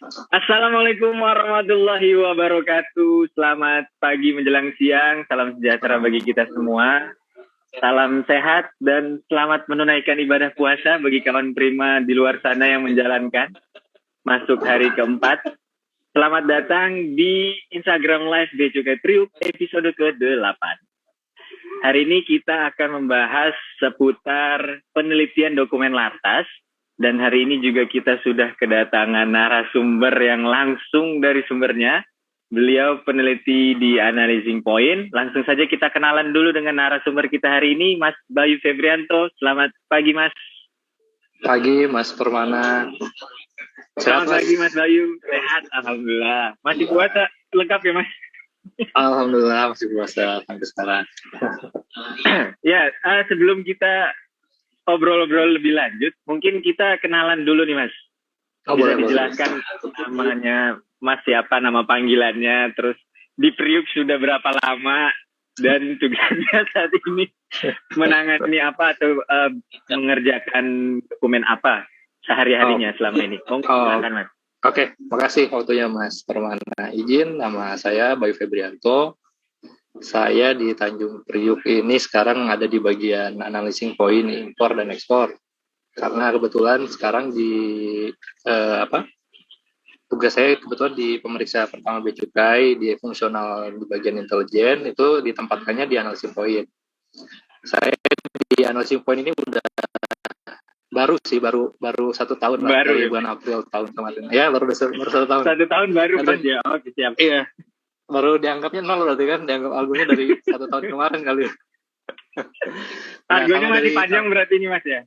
Assalamualaikum warahmatullahi wabarakatuh. Selamat pagi menjelang siang. Salam sejahtera bagi kita semua. Salam sehat dan selamat menunaikan ibadah puasa bagi kawan prima di luar sana yang menjalankan. Masuk hari keempat. Selamat datang di Instagram Live Bea Cukai Priuk episode ke-8. Hari ini kita akan membahas seputar penelitian dokumen Lartas. Dan hari ini juga kita sudah kedatangan narasumber yang langsung dari sumbernya. Beliau peneliti di Analyzing Point. Langsung saja kita kenalan dulu dengan narasumber kita hari ini, Mas Bayu Febrianto. Selamat pagi, Mas. Pagi, Mas Permana. Selamat pagi, Mas Bayu. Sehat, Alhamdulillah. Masih puasa lengkap ya, Mas? Alhamdulillah masih puasa sampai sekarang. Ya, sebelum kita obrol-obrol lebih lanjut, mungkin kita kenalan dulu nih, Mas. Bisa dijelaskan namanya Mas siapa, nama panggilannya, terus di Priuk sudah berapa lama, dan tugasnya saat ini menangani apa atau mengerjakan dokumen apa sehari-harinya selama ini. Silakan, Mas. Oke, makasih waktunya Mas Permana. Izin, nama saya Bayu Febrianto. Saya di Tanjung Priuk ini sekarang ada di bagian Analyzing Point impor dan ekspor. Karena kebetulan sekarang tugas saya kebetulan di pemeriksa pertama Bea Cukai, di fungsional di bagian intelijen, itu ditempatkannya di Analyzing Point. Saya di Analyzing Point ini udah baru 1 tahun lah, dari bulan April tahun kemarin. Ya, baru 1 tahun. 1 tahun baru kan ya. Oh, siap. Iya. Baru dianggapnya 0 berarti kan, dianggap algonya dari 1 tahun kemarin kali. Algonya masih panjang berarti ini, Mas ya?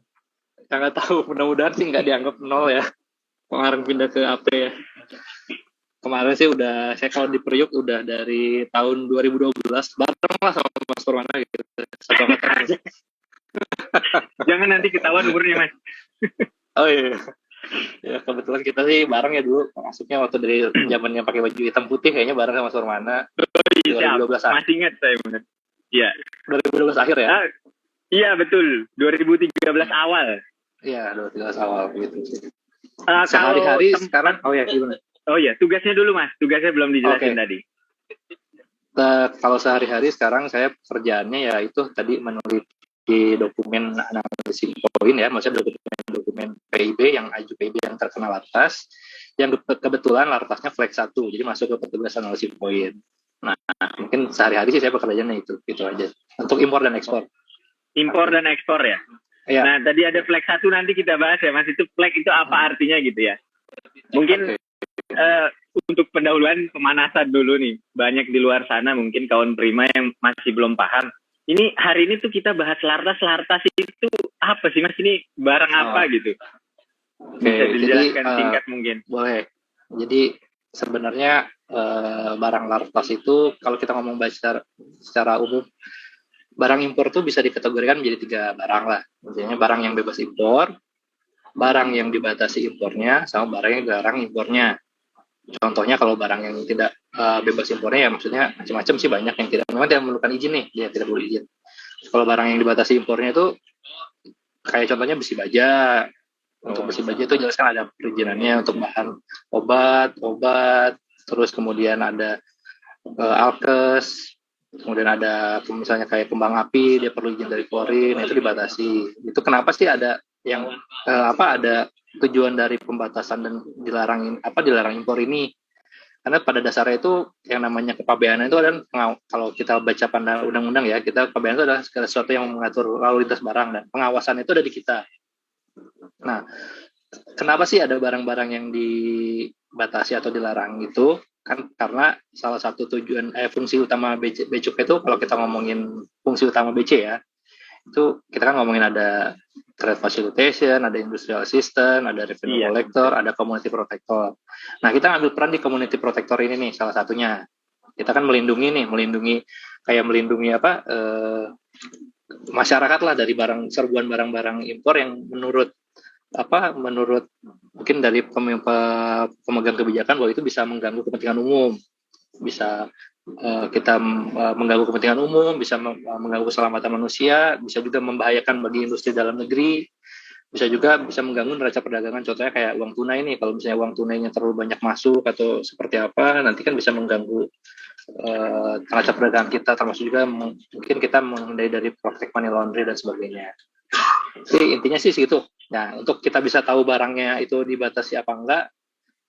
Nggak tahu, mudah-mudahan sih nggak dianggap 0 ya. Kemarin pindah ke AP ya. Kemarin sih saya kalau di Priuk udah dari tahun 2012, bareng lah sama Mas Permana gitu. Satu angkatan aja. Jangan nanti ketahuan umurnya, Mas. Oh iya. Ya kebetulan kita sih bareng ya dulu, masuknya waktu dari zamannya pakai baju hitam putih kayaknya bareng sama Mas Permana. 2012 akhir. Masih ingat saya, benar. Iya. 2012 akhir ya? Iya betul, 2013 awal. Iya, 2013 awal gitu sih. Sehari-hari sekarang, gimana? Oh iya, tugasnya dulu Mas, tugasnya belum dijelasin tadi. Kalau sehari-hari sekarang saya kerjaannya ya itu tadi meneliti dokumen Analyzing Point ya, maksudnya dokumen PIB yang aju PIB yang terkena Lartas, yang kebetulan Lartasnya flag 1, jadi masuk ke petugas Analyzing Point. Nah, mungkin sehari-hari sih saya bekerjanya itu aja. Untuk impor dan ekspor. Impor dan ekspor ya? Ya. Nah, tadi ada flag 1 nanti kita bahas ya, Mas. Itu flag itu apa artinya gitu ya? Mungkin untuk pendahuluan pemanasan dulu nih. Banyak di luar sana mungkin kawan prima yang masih belum paham. Ini hari ini tuh kita bahas Lartas. Lartas itu apa sih, Mas? Ini barang apa gitu? Bisa dijelaskan singkat mungkin. Boleh. Jadi sebenarnya barang Lartas itu kalau kita ngomong secara umum, barang impor tuh bisa dikategorikan menjadi 3 barang lah. Misalnya barang yang bebas impor, barang yang dibatasi impornya, sama barang yang dilarang impornya. Contohnya kalau barang yang tidak bebas impornya ya maksudnya macam-macam sih, banyak yang memang tidak memerlukan izin nih, dia tidak perlu izin. Kalau barang yang dibatasi impornya itu kayak contohnya besi baja. Untuk besi baja itu jelas kan ada perizinannya untuk bahan obat, terus kemudian ada alkes, kemudian ada misalnya kayak kembang api, dia perlu izin dari Polri, itu dibatasi. Itu kenapa sih ada yang ada tujuan dari pembatasan dan dilarang impor ini? Karena pada dasarnya itu yang namanya kepabeanan itu adalah, kalau kita baca pada undang-undang ya, kepabeanan itu adalah segala sesuatu yang mengatur lalu lintas barang, dan pengawasan itu ada di kita. Nah, kenapa sih ada barang-barang yang dibatasi atau dilarang itu? Kan karena salah satu tujuan fungsi utama Bea Cukai itu, kalau kita ngomongin fungsi utama BC ya, itu kita kan ngomongin ada trade facilitation, ada industrial assistance, ada revenue collector, ada community protector. Nah, kita ngambil peran di community protector ini nih, salah satunya. Kita kan melindungi masyarakat lah dari serbuan barang-barang impor yang menurut mungkin dari pemegang kebijakan bahwa itu bisa mengganggu kepentingan umum, bisa kita mengganggu kepentingan umum, bisa mengganggu keselamatan manusia, bisa juga membahayakan bagi industri dalam negeri, bisa juga bisa mengganggu neraca perdagangan. Contohnya kayak uang tunai nih, kalau misalnya uang tunainya terlalu banyak masuk atau seperti apa, nanti kan bisa mengganggu neraca perdagangan kita, termasuk juga mungkin kita menghindari dari praktek money laundry dan sebagainya. Jadi intinya sih segitu. Nah, untuk kita bisa tahu barangnya itu dibatasi apa enggak,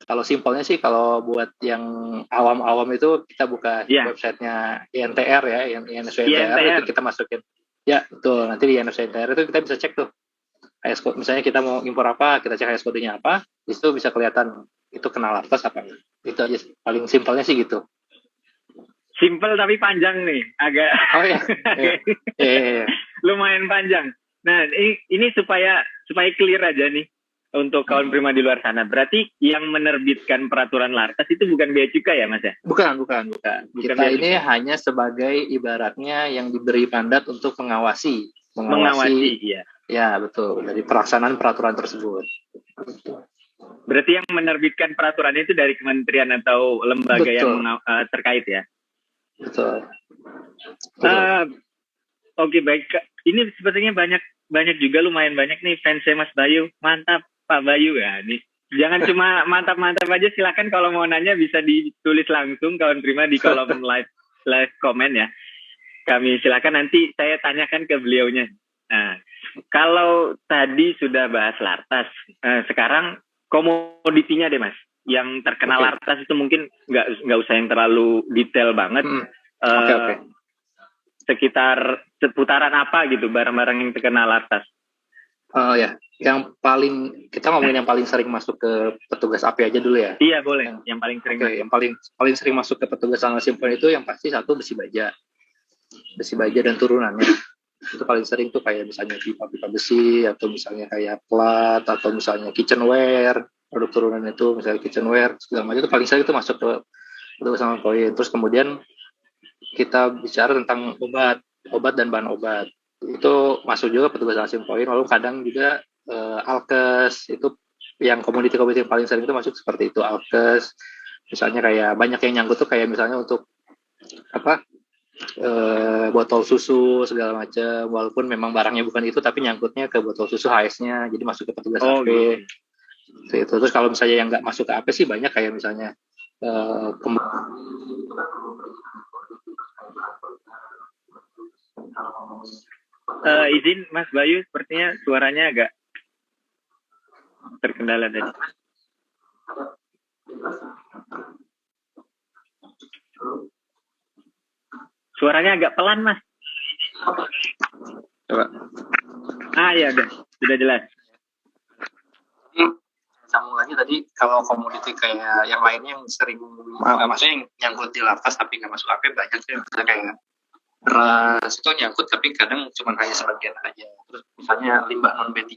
kalau simpelnya sih, kalau buat yang awam-awam itu kita buka websitenya INTR ya, yang INSW-NTR itu kita masukin. Ya, betul. Nanti di INSW-NTR itu kita bisa cek tuh. Misalnya kita mau impor apa, kita cek HSCode-nya apa, di situ bisa kelihatan itu kena lartas apa enggak. Itu aja sih. Paling simpelnya sih gitu. Simpel tapi panjang nih, agak. Oh iya. Iya. Lumayan panjang. Nah, ini supaya clear aja nih untuk kawan prima di luar sana. Berarti yang menerbitkan peraturan lartas itu bukan bea cukai ya, Mas ya? Bukan. Kita ini hanya sebagai ibaratnya yang diberi mandat untuk mengawasi, iya. Ya, betul. Dari pelaksanaan peraturan tersebut. Berarti yang menerbitkan peraturan itu dari kementerian atau lembaga yang terkait ya? Betul. Oke, baik. Ini sepertinya banyak juga, lumayan banyak nih fansnya Mas Bayu. Mantap Pak Bayu ya. Nih, jangan cuma mantap-mantap aja. Silakan kalau mau nanya bisa ditulis langsung kawan prima di kolom live komen ya. Kami silakan, nanti saya tanyakan ke beliaunya. Nah, kalau tadi sudah bahas lartas, sekarang komoditinya deh Mas. Yang terkena lartas itu mungkin nggak usah yang terlalu detail banget. Sekitar seputaran apa gitu barang-barang yang terkena lartas? Ya, yang paling kita ngomongin yang paling sering masuk ke petugas API aja dulu ya. Iya boleh. Yang paling sering. Yang paling sering masuk ke petugas analis simpon itu yang pasti satu besi baja dan turunannya. Itu paling sering tuh kayak misalnya pipa besi, atau misalnya kayak plat, atau misalnya kitchenware, produk turunan itu misalnya kitchenware segala macam, itu paling sering itu masuk ke petugas analis poin. Terus kemudian kita bicara tentang obat dan bahan obat, itu masuk juga petugas analis poin. Lalu kadang juga alkes, itu yang komoditi yang paling sering itu masuk seperti itu, alkes. Misalnya kayak banyak yang nyangkut tuh kayak misalnya untuk botol susu segala macam, walaupun memang barangnya bukan itu tapi nyangkutnya ke botol susu HS-nya, jadi masuk ke petugas AP. Gitu. Terus kalau misalnya yang nggak masuk ke AP sih banyak, kayak misalnya izin Mas Bayu, sepertinya suaranya agak terkendala tadi. Suaranya agak pelan, Mas. Coba. Ya udah, sudah jelas. Sambung lagi tadi, kalau komoditi kayak yang lainnya yang sering, maksudnya yang nyangkut di lartas tapi nggak masuk AP banyak sih. Misalnya kayak beras itu nyangkut tapi kadang cuma hanya sebagian aja. Terus misalnya limbah non B3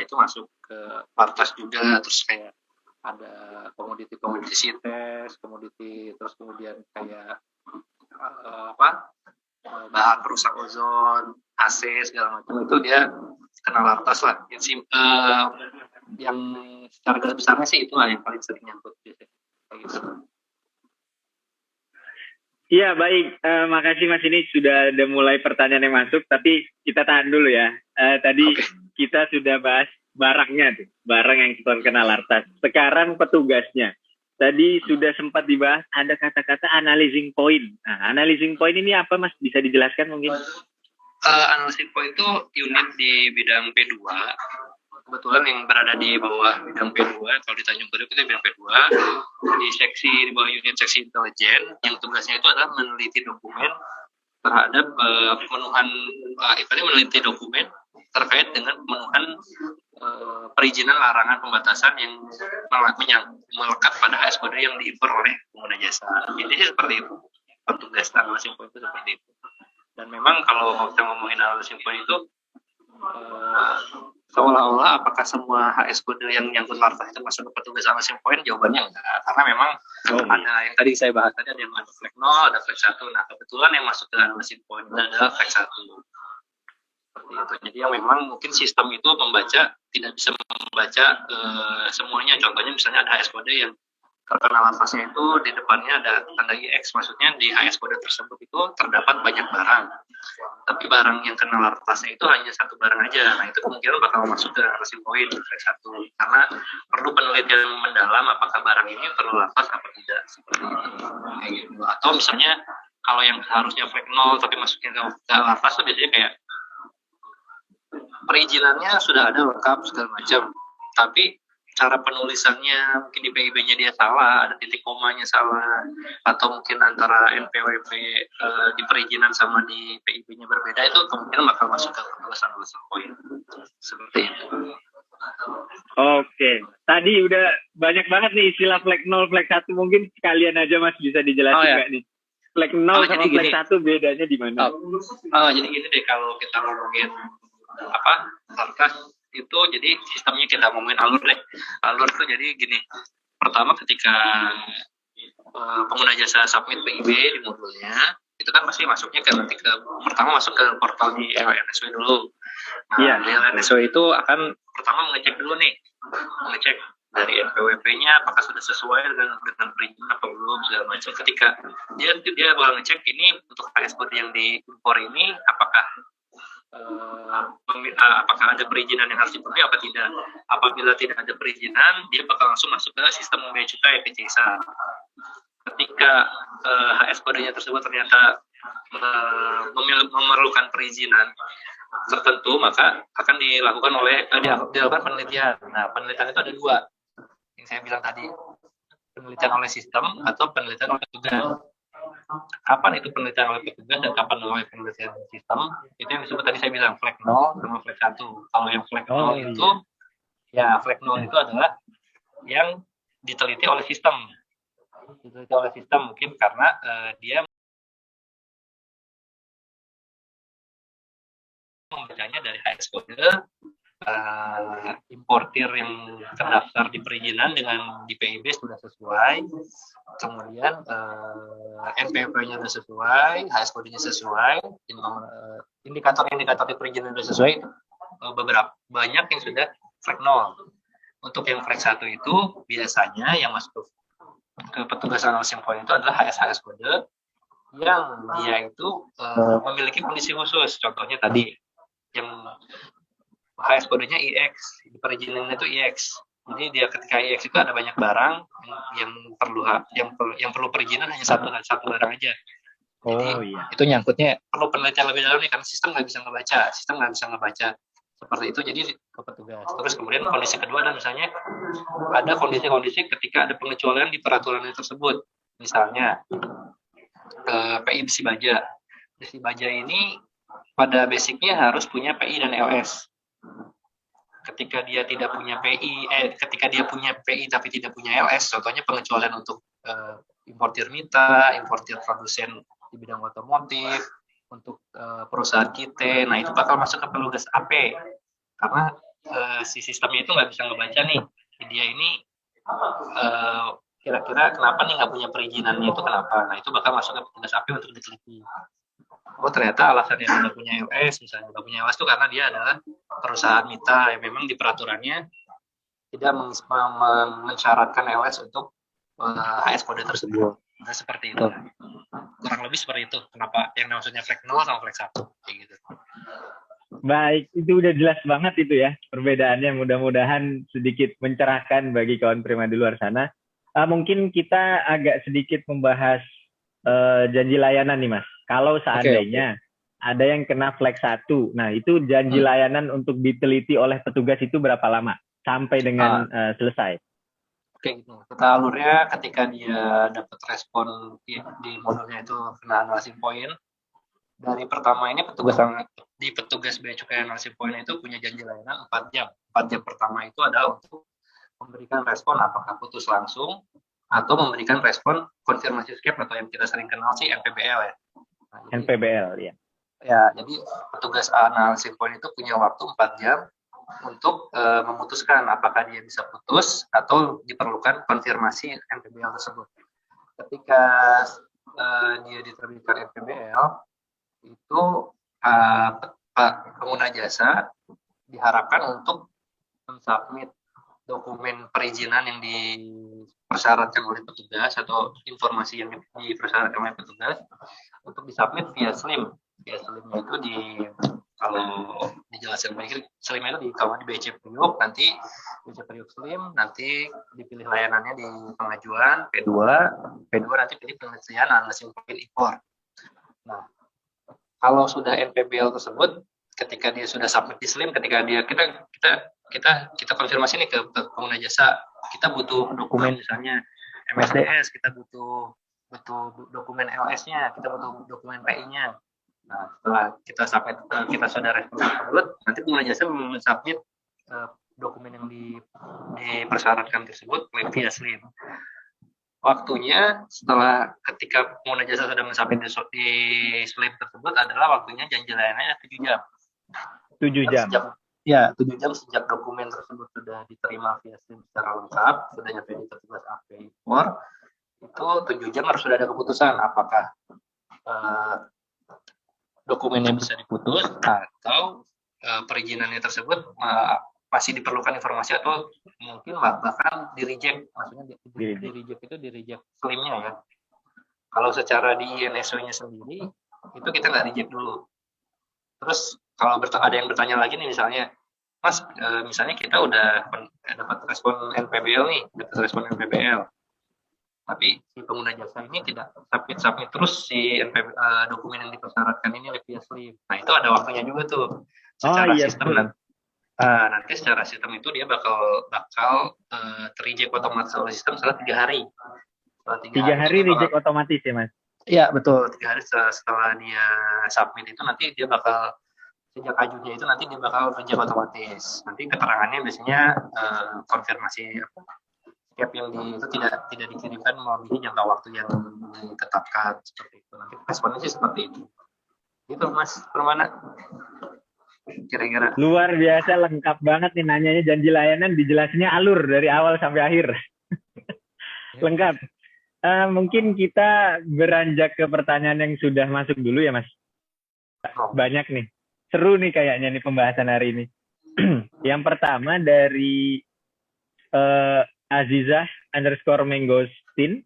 itu masuk ke lartas juga. Terus kayak ada komoditi sintes, terus kemudian kayak bahan perusak ozon, AC segala macam, itu dia kena lartas lah. Yang secara garis besarnya sih itu lah yang paling sering nyangkut biasanya. Iya baik, makasih Mas, ini sudah ada mulai pertanyaan yang masuk, tapi kita tahan dulu ya. Tadi kita sudah bahas barangnya tuh, barang yang terkena lartas. Sekarang petugasnya. Tadi sudah sempat dibahas, ada kata-kata analyzing point. Nah, analyzing point ini apa Mas? Bisa dijelaskan mungkin? Analyzing point itu unit di bidang P2. Kebetulan yang berada di bawah bidang P2, kalau di Tanjung Priok itu bidang P2, di bawah unit seksi intelijen, yang tugasnya itu adalah meneliti dokumen terhadap meneliti dokumen terkait dengan pemenuhan perizinan larangan pembatasan yang melekat pada HSCode yang diimpor oleh pengguna jasa. Intinya seperti itu. Petugas analyzing point itu seperti itu. Dan memang kalau kita ngomongin analyzing point itu seolah-olah apakah semua HSCode yang nyangkut lartas itu masuk ke petugas analyzing point? Jawabannya enggak. Karena memang ada yang tadi saya bahas tadi, ada yang ada flag 0, ada flag 1. Nah, kebetulan yang masuk ke analyzing point adalah flag 1. Seperti itu. Jadi yang memang mungkin sistem itu tidak bisa membaca semuanya. Contohnya misalnya ada HSCode yang terkena lartasnya itu di depannya ada tanda IX, maksudnya di HSCode tersebut itu terdapat banyak barang. Tapi tapi barang yang kena lartasnya itu hanya satu barang aja. Nah itu kemungkinan bakal masuk ke analysis point flag 1 karena perlu penelitian mendalam apakah barang ini perlu lartas apa tidak seperti itu. Kayak gitu. Atau misalnya kalau yang harusnya flag 0 tapi masuknya ke lartas itu biasanya kayak perizinannya sudah ada lengkap segala macam, tapi cara penulisannya mungkin di PIB-nya dia salah, ada titik komanya salah, atau mungkin antara NPWP di perizinan sama di PIB-nya berbeda, itu kemungkinan bakal masuk ke alasan-alasan poin seperti itu. Oke, tadi udah banyak banget nih istilah flag 0, flag 1, mungkin sekalian aja Mas bisa dijelasin nggak nih? Flag 0 sama flag 1 bedanya di mana? Jadi gini deh, kalau kita ngomongin lartas itu, jadi sistemnya kita ngomongin alur deh. Alur itu jadi gini, pertama ketika pengguna jasa submit PIB di modulnya, itu kan pasti masuknya pertama masuk ke portal di LNSW dulu. Nah, di LNSW itu akan pertama mengecek dulu nih, mengecek dari NPWP-nya apakah sudah sesuai dengan perizinan apa belum segala macam. Ketika dia bakal ngecek ini untuk HS code yang diimpor ini apakah ada perizinan yang harus dipenuhi apa tidak. Apabila tidak ada perizinan, dia bakal langsung masuk ke sistem bea cukai PCISA. Ketika HS kodenya tersebut ternyata memerlukan perizinan tertentu, maka akan dilakukan penelitian. Nah, penelitian itu ada dua, yang saya bilang tadi, penelitian oleh sistem atau penelitian oleh petugas. Kapan itu penelitian oleh petugas dan kapan oleh penelitian sistem, itu yang disebut tadi saya bilang flag 0 sama flag 1. Kalau yang flag 0 itu flag 0 itu adalah yang diteliti oleh sistem. Mungkin karena dia membacanya dari HS kode importir yang terdaftar di perizinan dengan di PIB sudah sesuai, kemudian NPWP-nya sudah sesuai, HS kodenya sesuai, indikator-indikator di perizinan sudah sesuai, beberapa banyak yang sudah flag 0. Untuk yang flag 1 itu biasanya yang masuk ke petugas analysis point itu adalah HS kode yang dia itu memiliki kondisi khusus. Contohnya tadi yang HS kodenya IX, di perizinan itu IX. Jadi dia ketika IX itu ada banyak barang yang perlu perizinan hanya satu barang aja. Jadi itu nyangkutnya perlu penelitian lebih dalam nih, karena sistem nggak bisa ngebaca seperti itu. Jadi ke petugas. Terus kemudian kondisi kedua adalah misalnya ada kondisi-kondisi ketika ada pengecualian di peraturan tersebut. Misalnya PI besi baja. Besi baja ini pada basicnya harus punya PI dan LS. Ketika dia punya PI tapi tidak punya LS, contohnya pengecualian untuk importir mita, importir produsen di bidang otomotif, untuk perusahaan kita, nah itu bakal masuk ke petugas AP karena si sistemnya itu nggak bisa ngebaca nih dia ini kira-kira kenapa nih nggak punya perizinannya itu kenapa. Nah itu bakal masuk ke petugas AP untuk diteliti. Oh ternyata alasan dia nggak punya LS, misalnya nggak punya LS itu karena dia adalah perusahaan mita yang memang di peraturannya tidak mensyaratkan LS untuk HS kode tersebut. Nah, seperti itu. Kurang lebih seperti itu. Kenapa yang maksudnya flag 0 sama flag 1 kayak gitu. Baik, itu udah jelas banget itu ya perbedaannya. Mudah-mudahan sedikit mencerahkan bagi kawan Prima di luar sana. Mungkin kita agak sedikit membahas janji layanan nih Mas. Kalau seandainya ada yang kena flag 1, nah itu janji layanan untuk diteliti oleh petugas itu berapa lama sampai dengan selesai? Oke, gitu. Kita alurnya ketika dia dapat respon di modulnya itu kena analysis point. Dari pertama ini petugas bea cukai analysis point itu punya janji layanan 4 jam. 4 jam pertama itu adalah untuk memberikan respon apakah putus langsung atau memberikan respon konfirmasi skep atau yang kita sering kenal sih NPBL ya. Nah, NPBL ya. Ya, jadi petugas analysis point itu punya waktu 4 jam untuk memutuskan apakah dia bisa putus atau diperlukan konfirmasi NPBL tersebut. Ketika dia diterbitkan NPBL, itu pengguna jasa diharapkan untuk mensubmit dokumen perizinan yang dipersyaratkan oleh petugas atau informasi yang dipersyaratkan oleh petugas untuk disubmit via SLIM. via slimnya itu kalau dijelasin baik, slimnya itu kalau di BC Priuk nanti BC Priuk Slim, nanti dipilih layanannya di pengajuan P2 nanti pilih penelitian analisis impor. Nah, kalau sudah NPBL tersebut, ketika dia sudah submit di Slim, ketika dia kita konfirmasi nih ke pengguna jasa, kita butuh dokumen misalnya MSDS, kita butuh dokumen LS-nya, kita butuh dokumen PI-nya. Nah, setelah kita submit, kita sudah respon tersebut, nanti pengguna jasa submit dokumen yang dipersyaratkan tersebut via Slim. Waktunya setelah ketika pengguna jasa sudah mensubmit di Slim tersebut adalah waktunya janji layanannya 7 jam. 7 jam. 7 jam sejak dokumen tersebut sudah diterima via Slim secara lengkap, sudah nyampe di petugas AP impor, itu 7 jam harus sudah ada keputusan apakah dokumennya bisa diputus atau perizinannya tersebut masih diperlukan informasi atau mungkin bahkan di reject, maksudnya di reject itu di reject Slimnya ya. Kalau secara di INSW-nya sendiri itu kita nggak reject dulu. Terus kalau ada yang bertanya lagi nih misalnya, Mas, misalnya kita udah dapat respon NPBL, tapi si pengguna jasa ini tidak submit terus si dokumen yang dipersyaratkan ini via Slim. Nah itu ada waktunya juga tuh secara sistem. Nanti secara sistem itu dia bakal terreject otomatis oleh sistem setelah 3 hari. Setelah 3 hari reject otomatis ya Mas? Iya betul, 3 hari setelah dia submit itu nanti dia bakal sejak ajunya itu nanti dia bakal reject otomatis. Nanti keterangannya biasanya konfirmasi setiap yang itu tidak dikirimkan melebihi jangka waktu yang ditetapkan seperti itu. Nanti responnya sih seperti itu. Gitu Mas Permana. Kira-kira luar biasa, lengkap banget nih nanyanya, janji layanan dijelasinnya alur dari awal sampai akhir. Lengkap. Mungkin kita beranjak ke pertanyaan yang sudah masuk dulu ya Mas. Banyak nih, seru nih kayaknya nih pembahasan hari ini. Yang pertama dari Azizah _Mangostin,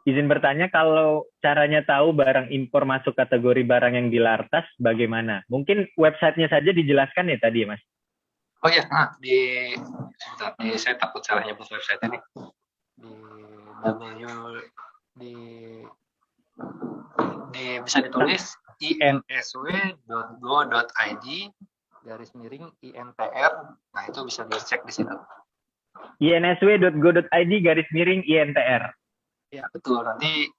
izin bertanya, kalau caranya tahu barang impor masuk kategori barang yang dilartas bagaimana? Mungkin websitenya saja dijelaskan ya tadi ya Mas? Oh ya, saya takut salah nyebut website ini. Bisa ditulis insw.go.id/INTR. Nah itu bisa dicek di situ. insw.go.id/INTR. Ya betul, nanti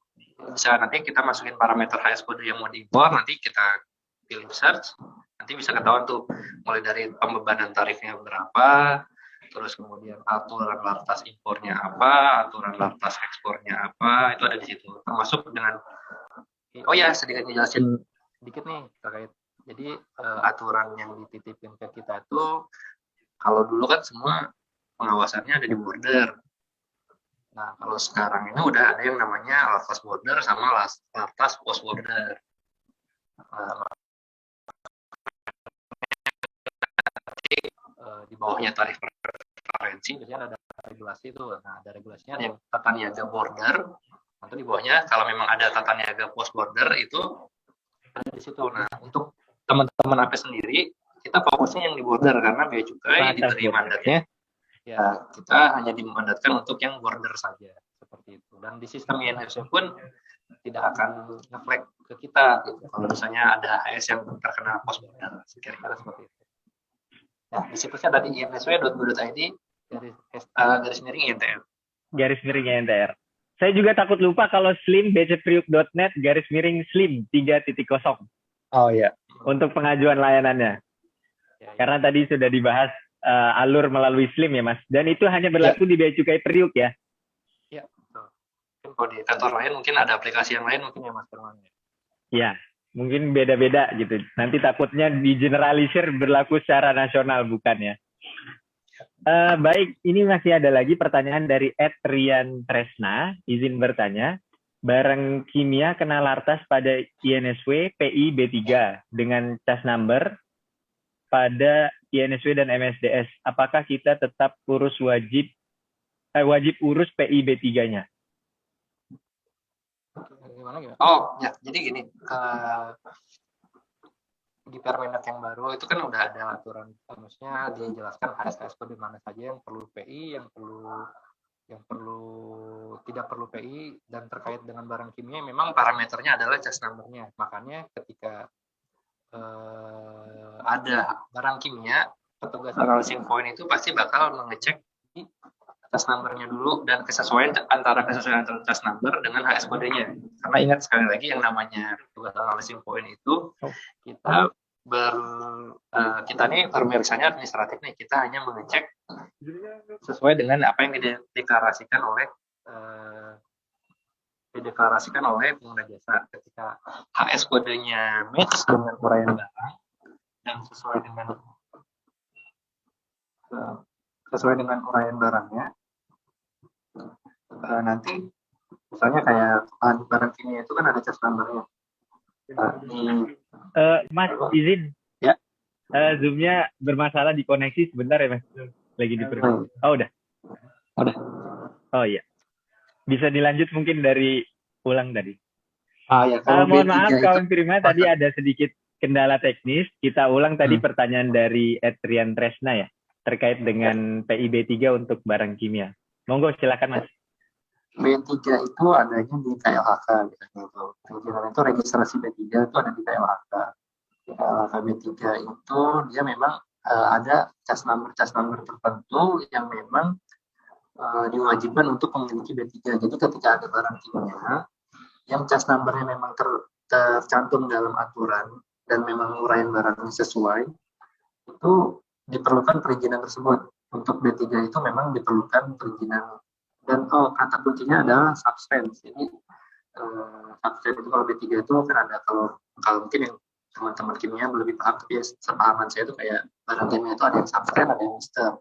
kita masukin parameter HS kode yang mau diimpor, nanti kita pilih search, nanti bisa ketahuan tuh mulai dari pembebanan tarifnya berapa, terus kemudian aturan lartas impornya apa, aturan lartas ekspornya apa, itu ada di situ. Termasuk dengan sedikit jelasin sedikit nih terkait. Jadi aturan yang dititipin ke kita itu kalau dulu kan semua pengawasannya ada di border. Nah, kalau sekarang ini udah ada yang namanya lartas border sama lartas post border. Di bawahnya tarif preferensi biasanya ada regulasi itu. Nah, ada regulasinya yang tata niaga border. Nanti di bawahnya kalau memang ada tata niaga post border itu ada di situ. Nah, untuk teman-teman AP sendiri, kita fokusnya yang di border karena bea cukai diberi mandatnya. Ya, kita hanya dimandatkan untuk yang border saja seperti itu. Dan di sistem INSW pun tidak akan nge-flag ke kita gitu. Kalau misalnya ada HS yang terkena post border, kira-kira seperti itu. Nah, di situsnya tadi insw.go.id _INTR. _INTR. Saya juga takut lupa kalau slim bcpriuk.net _slim 3.0. Oh iya. Untuk pengajuan layanannya. Ya. Karena tadi sudah dibahas alur melalui slim ya Mas. Dan itu hanya berlaku di Bea Cukai Priuk ya? Iya, betul. Kalau di kantor lain mungkin ada aplikasi yang lain mungkin ya Mas Firman. Iya, mungkin beda-beda gitu. Nanti takutnya digeneralisir berlaku secara nasional, bukan ya? Baik, ini masih ada lagi pertanyaan dari @Rian Tresna. Izin bertanya, barang kimia kena lartas pada INSW PI B3 dengan cas number pada INSW dan MSDS. Apakah kita tetap wajib urus PI B3-nya? Oh ya, jadi gini, di Permenak yang baru itu kan udah ada aturan, maksudnya dia jelaskan HS kode mana saja yang perlu PI, yang tidak perlu PI, dan terkait dengan barang kimia memang parameternya adalah cas number-nya. Makanya ketika ada barang kimia, petugas analysis point itu pasti bakal mengecek di cas number-nya dulu dan kesesuaian antara cas number dengan HS kodenya. Karena ingat sekali lagi yang namanya petugas analysis point itu kita nih pemeriksanya administratif nih, kita hanya mengecek sesuai dengan apa yang dideklarasikan oleh pengguna jasa. Ketika HS kodenya match dengan uraian barang dan sesuai dengan uraian barangnya, nanti misalnya kayak barang kimia itu kan ada cas number-nya. Mas, izin. Ya. Zoom-nya bermasalah di koneksi sebentar ya, Mas. Lagi diperbaiki. Oh, udah. Oh iya. Bisa dilanjut mungkin dari ulang tadi. Ya, mohon maaf kawan Prima, tadi ada sedikit kendala teknis. Kita ulang tadi pertanyaan dari Rian Tresna ya, terkait dengan PIB 3 untuk barang kimia. Monggo silakan Mas. B3 itu adanya di KLHK gitu. Perizinan itu registrasi B3 itu ada di KLHK. KLHK B3 itu dia memang ada cas number tertentu yang memang diwajibkan untuk memiliki B3. Jadi ketika ada barang kimia yang cas number-nya memang tercantum dalam aturan dan memang uraian barangnya sesuai, itu diperlukan perizinan tersebut. Untuk B3 itu memang diperlukan perizinan. Dan kata kuncinya adalah substance. Jadi substance itu kalau B3 itu kan ada, kalau mungkin yang teman-teman kimia lebih paham, tapi sepahaman saya itu kayak barang kimia itu ada yang substance, ada yang mixture.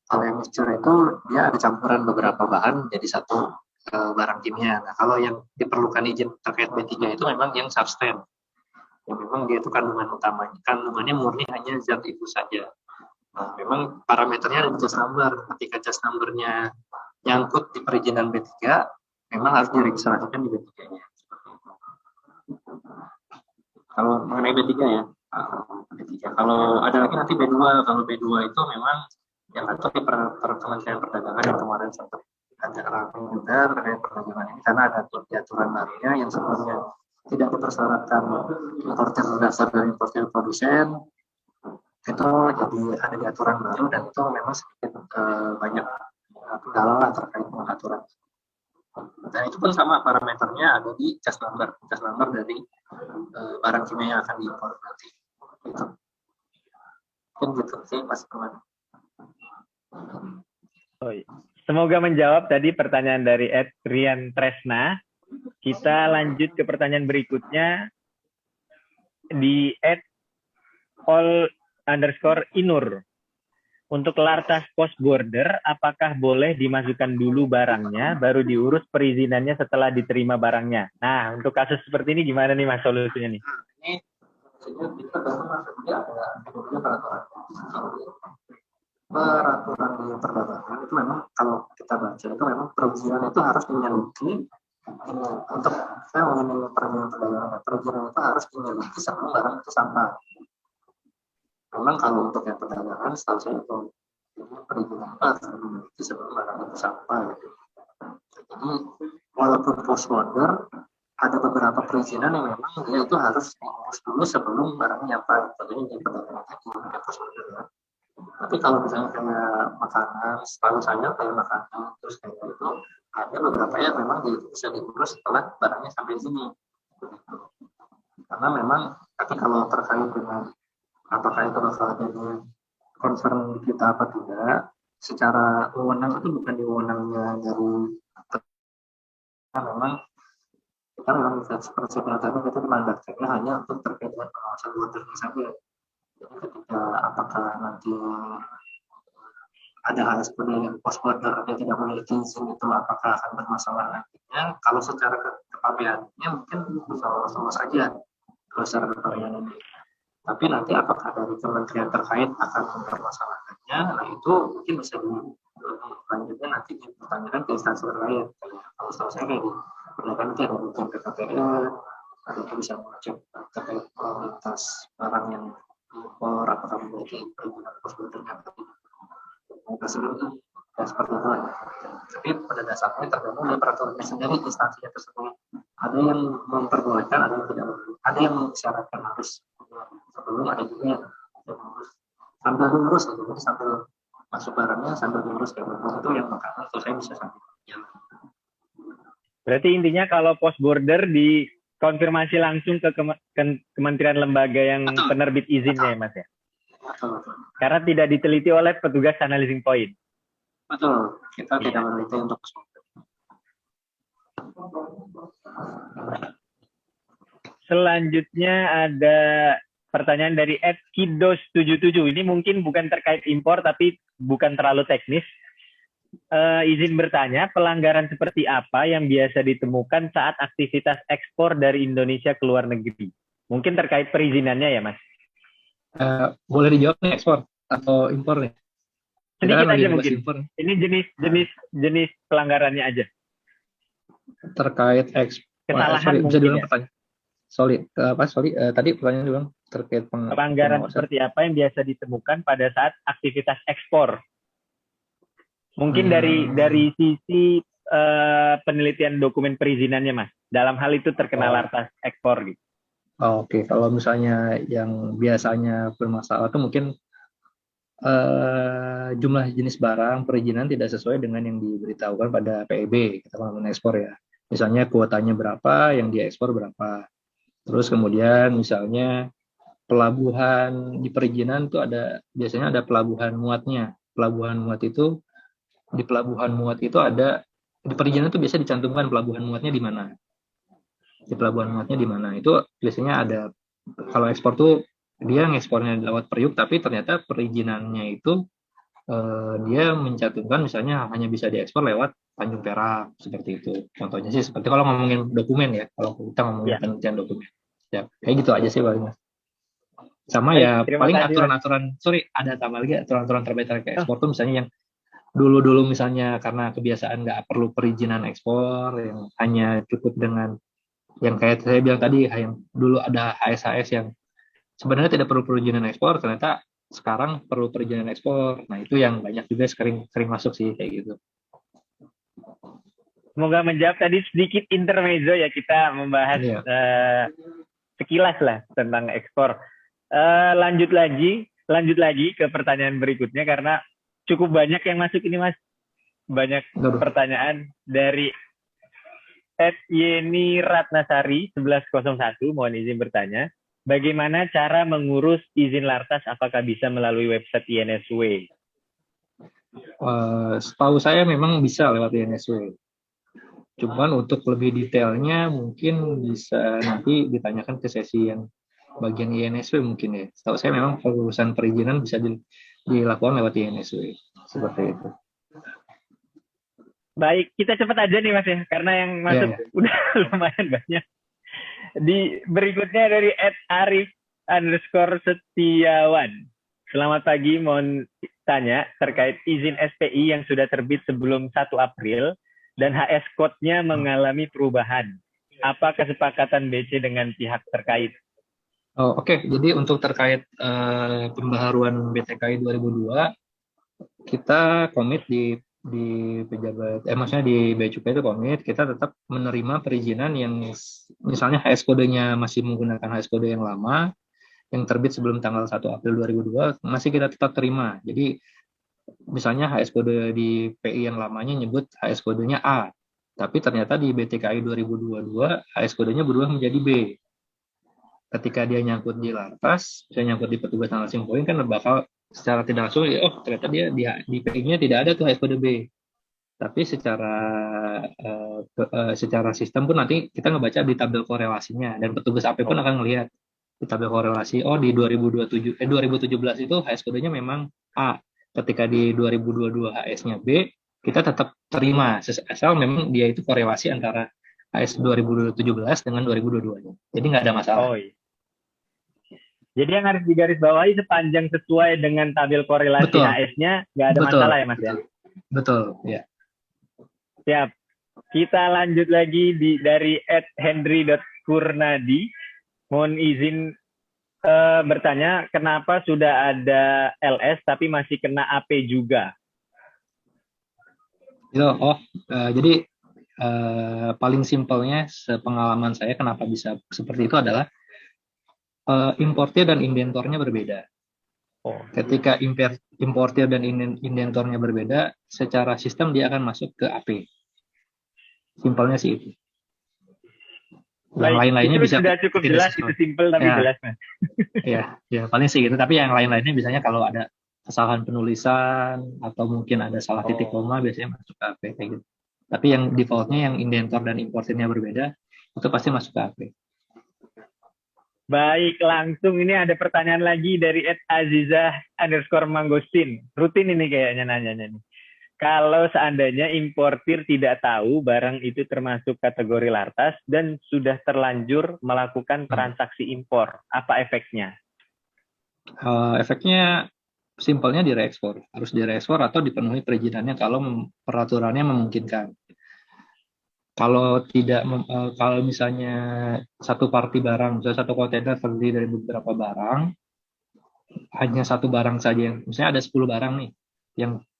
Kalau yang mixture itu dia ada campuran beberapa bahan jadi satu barang kimia. Nah, kalau yang diperlukan izin terkait B3 itu memang yang substance. Yang memang dia itu kandungannya murni hanya zat itu saja. Nah, memang parameternya ada di cas number. Ketika cas number-nya nyangkut di perizinan B3, memang harus diregistrasikan di B3-nya. Kalau mengenai B3 ya, B3. Kalau ada lagi nanti B2. Kalau B2 itu memang yang atur di Kementerian Perdagangan yang kemarin sempat ada rampung juga terkait perdagangan ini, karena ada aturan barunya yang sebelumnya tidak dipersyaratkan importer berdasar dari importer produsen, itu jadi ada di aturan baru, dan itu memang sedikit banyak kendala lah terkait dengan aturan. Dan itu pun sama, parameternya ada di cas number dari barang kimia yang akan diimpor nanti. Gitu. Mungkin gitu sih Mas Firman. Oh, iya. Semoga menjawab tadi pertanyaan dari Rian Tresna. Kita lanjut ke pertanyaan berikutnya di @all_inur. Untuk lartas post border, apakah boleh dimasukkan dulu barangnya, baru diurus perizinannya setelah diterima barangnya? Nah, untuk kasus seperti ini gimana nih Mas solusinya nih? Ini kita maksudnya ada peraturan di perdagangan itu memang kalau kita baca itu memang perizinan itu harus dimiliki untuk saya mengenai perdagangan, perizinan itu harus dimiliki sebelum barang itu sampai. Memang kalau untuk yang perdagangan setahu saya itu perizinan itu harus dimiliki sebelum barang itu sampai. Jadi walaupun post border ada beberapa perizinan yang memang dia itu harus diurus dulu sebelum barangnya nyampe. Contohnya di perdagangan tadi ada post border ya. Tapi kalau misalnya kayak makanan, setahu saya kayak makanan terus kayak itu ada beberapa yang memang dia itu bisa diurus setelah barangnya sampai sini. Karena memang, tapi kalau terkait dengan apakah itu bakal jadi concern kita apa tidak, secara wewenang itu bukan di wewenangnya dari memang kita memang seperti tadi kita dimandatkannya hanya untuk terkait dengan pengawasan bordernya saja. Jadi ketika apakah nanti ada HSPD yang post border dia tidak memiliki izin itu apakah akan bermasalah nantinya? Kalau secara kepabeannya mungkin sama saja kalau secara kepabean ini. Tapi nanti apakah dari kementerian terkait akan mempermasalahkannya? Nah itu mungkin bisa dilanjutkan nanti dipertanyakan ke instansi terkait. Kalau setahu saya kayak di perdagangan itu ada BPKPR, atau itu bisa mengecek terkait kualitas barang yang impor, apakah memiliki perizinan prosedurnya atau tidak. Tersebut itu ya seperti itu aja. Tapi pada dasarnya tergantung dari peraturannya sendiri, instansinya tersebut. Ada yang memperbolehkan, ada yang tidak. Ada yang mensyaratkan harus sebelum, ada juga yang harus sambil diurus, jadi sambil masuk barangnya sambil diurus kayak begitu, itu yang makanya itu saya bisa sambil jalan. Berarti intinya kalau post border dikonfirmasi langsung ke kementerian lembaga yang Betul. penerbit izinnya ya Mas ya? Betul. Karena tidak diteliti oleh petugas analyzing point. Betul, kita tidak meneliti untuk Selanjutnya ada pertanyaan dari @kidos77. Ini mungkin bukan terkait impor tapi bukan terlalu teknis. Izin bertanya, pelanggaran seperti apa yang biasa ditemukan saat aktivitas ekspor dari Indonesia ke luar negeri? Mungkin terkait perizinannya ya, Mas? Boleh dijawab nih ekspor atau impor nih? Sedikit aja mungkin. Impor. Ini jenis pelanggarannya aja. Terkait ekspor. Kesalahan mungkin ya. Tadi pertanyaan bilang terkait pelanggaran seperti apa yang biasa ditemukan pada saat aktivitas ekspor? Mungkin dari sisi penelitian dokumen perizinannya, Mas. Dalam hal itu terkena lartas ekspor gitu. Oke. Kalau misalnya yang biasanya bermasalah itu mungkin jumlah jenis barang perizinan tidak sesuai dengan yang diberitahukan pada PEB, kita ngomongin ekspor ya. Misalnya kuotanya berapa, yang diekspor berapa. Terus kemudian misalnya pelabuhan di perizinan itu biasanya ada pelabuhan muatnya. Pelabuhan muat itu di perizinan itu biasa dicantumkan pelabuhan muatnya di mana. Di pelabuhan muatnya di mana. Itu biasanya ada. Kalau ekspor tuh dia ngekspornya lewat Periuk, tapi ternyata perizinannya itu dia mencantumkan misalnya hanya bisa diekspor lewat Tanjung Perak, seperti itu. Contohnya sih seperti kalau ngomongin dokumen ya, kalau kita ngomongin penelitian dokumen. Ya, kayak gitu aja sih paling. Sama ya paling aturan-aturan, ada tambah lagi aturan-aturan terkait ekspor tuh misalnya yang dulu misalnya karena kebiasaan nggak perlu perizinan ekspor, yang hanya cukup dengan yang kayak saya bilang tadi, yang dulu ada HSHS yang sebenarnya tidak perlu perizinan ekspor, ternyata sekarang perlu perizinan ekspor. Nah itu yang banyak juga sering masuk sih kayak gitu. Semoga menjawab tadi sedikit intermezzo ya, kita membahas sekilas lah tentang ekspor. Lanjut lagi ke pertanyaan berikutnya karena cukup banyak yang masuk ini Mas. Banyak pertanyaan dari @Yeni Ratnasari 1101, mohon izin bertanya. Bagaimana cara mengurus izin lartas? Apakah bisa melalui website INSW? Setahu saya memang bisa lewat INSW. Cuman untuk lebih detailnya mungkin bisa nanti ditanyakan ke sesi yang bagian INSW mungkin ya. Setahu saya memang urusan perizinan bisa dilakukan lewat INSW. Seperti itu. Baik, kita cepat aja nih Mas ya, karena yang masuk udah lumayan banyak. Berikutnya dari @arif_setiawan. Selamat pagi, mohon tanya terkait izin SPI yang sudah terbit sebelum 1 April dan HS code-nya mengalami perubahan. Apa kesepakatan BC dengan pihak terkait? Oke. Jadi untuk terkait pembaharuan BTKI 2002, kita komit di pejabat, maksudnya di Bea Cukai itu komit, kita tetap menerima perizinan yang misalnya HS kodenya masih menggunakan HS kode yang lama, yang terbit sebelum tanggal 1 April 2002, masih kita tetap terima. Jadi misalnya HS kode di PI yang lamanya nyebut HS kodenya A, tapi ternyata di BTKI 2022 HS kodenya berubah menjadi B. Ketika dia nyangkut di lartas, misalnya nyangkut di petugas analyzing point, kan bakal secara tidak langsung, ternyata dia di PI-nya tidak ada tuh HS kode B. Tapi secara sistem pun nanti kita ngebaca di tabel korelasinya, dan petugas AP pun akan melihat di tabel korelasi, di 2017 itu HS kodenya memang A. Ketika di 2022 HS-nya B, kita tetap terima asal memang dia itu korelasi antara HS 2017 dengan 2022-nya. Jadi nggak ada masalah. Iya. Jadi yang harus digarisbawahi sepanjang sesuai dengan tabel korelasi HS-nya, nggak ada masalah ya Mas ya? Betul, ya. Siap. Kita lanjut lagi dari Kurnadi. Mohon izin bertanya, kenapa sudah ada LS tapi masih kena AP juga? Jadi paling simpelnya sepengalaman saya kenapa bisa seperti itu adalah importir dan indentornya berbeda. Ketika importir dan indentornya berbeda, secara sistem dia akan masuk ke AP. Simpelnya sih itu. Yang lain-lainnya itu bisa sudah cukup jelas, sesuai. itu simpel tapi jelas, Mas. Ya paling sih gitu. Tapi yang lain-lainnya biasanya kalau ada kesalahan penulisan atau mungkin ada salah titik koma biasanya masuk ke AP kayak gitu. Tapi yang defaultnya yang indentor dan importirnya berbeda itu pasti masuk ke AP. Baik, langsung ini ada pertanyaan lagi dari @azizah_mangostin. Rutin ini kayaknya nanyanya nih. Kalau seandainya importir tidak tahu barang itu termasuk kategori lartas dan sudah terlanjur melakukan transaksi impor, apa efeknya? Efeknya simpelnya direekspor. Harus direekspor atau dipenuhi perizinannya kalau peraturannya memungkinkan. Kalau tidak, kalau misalnya satu party barang, misalnya satu kontainer terdiri dari beberapa barang, hanya satu barang saja yang, misalnya ada 10 barang nih,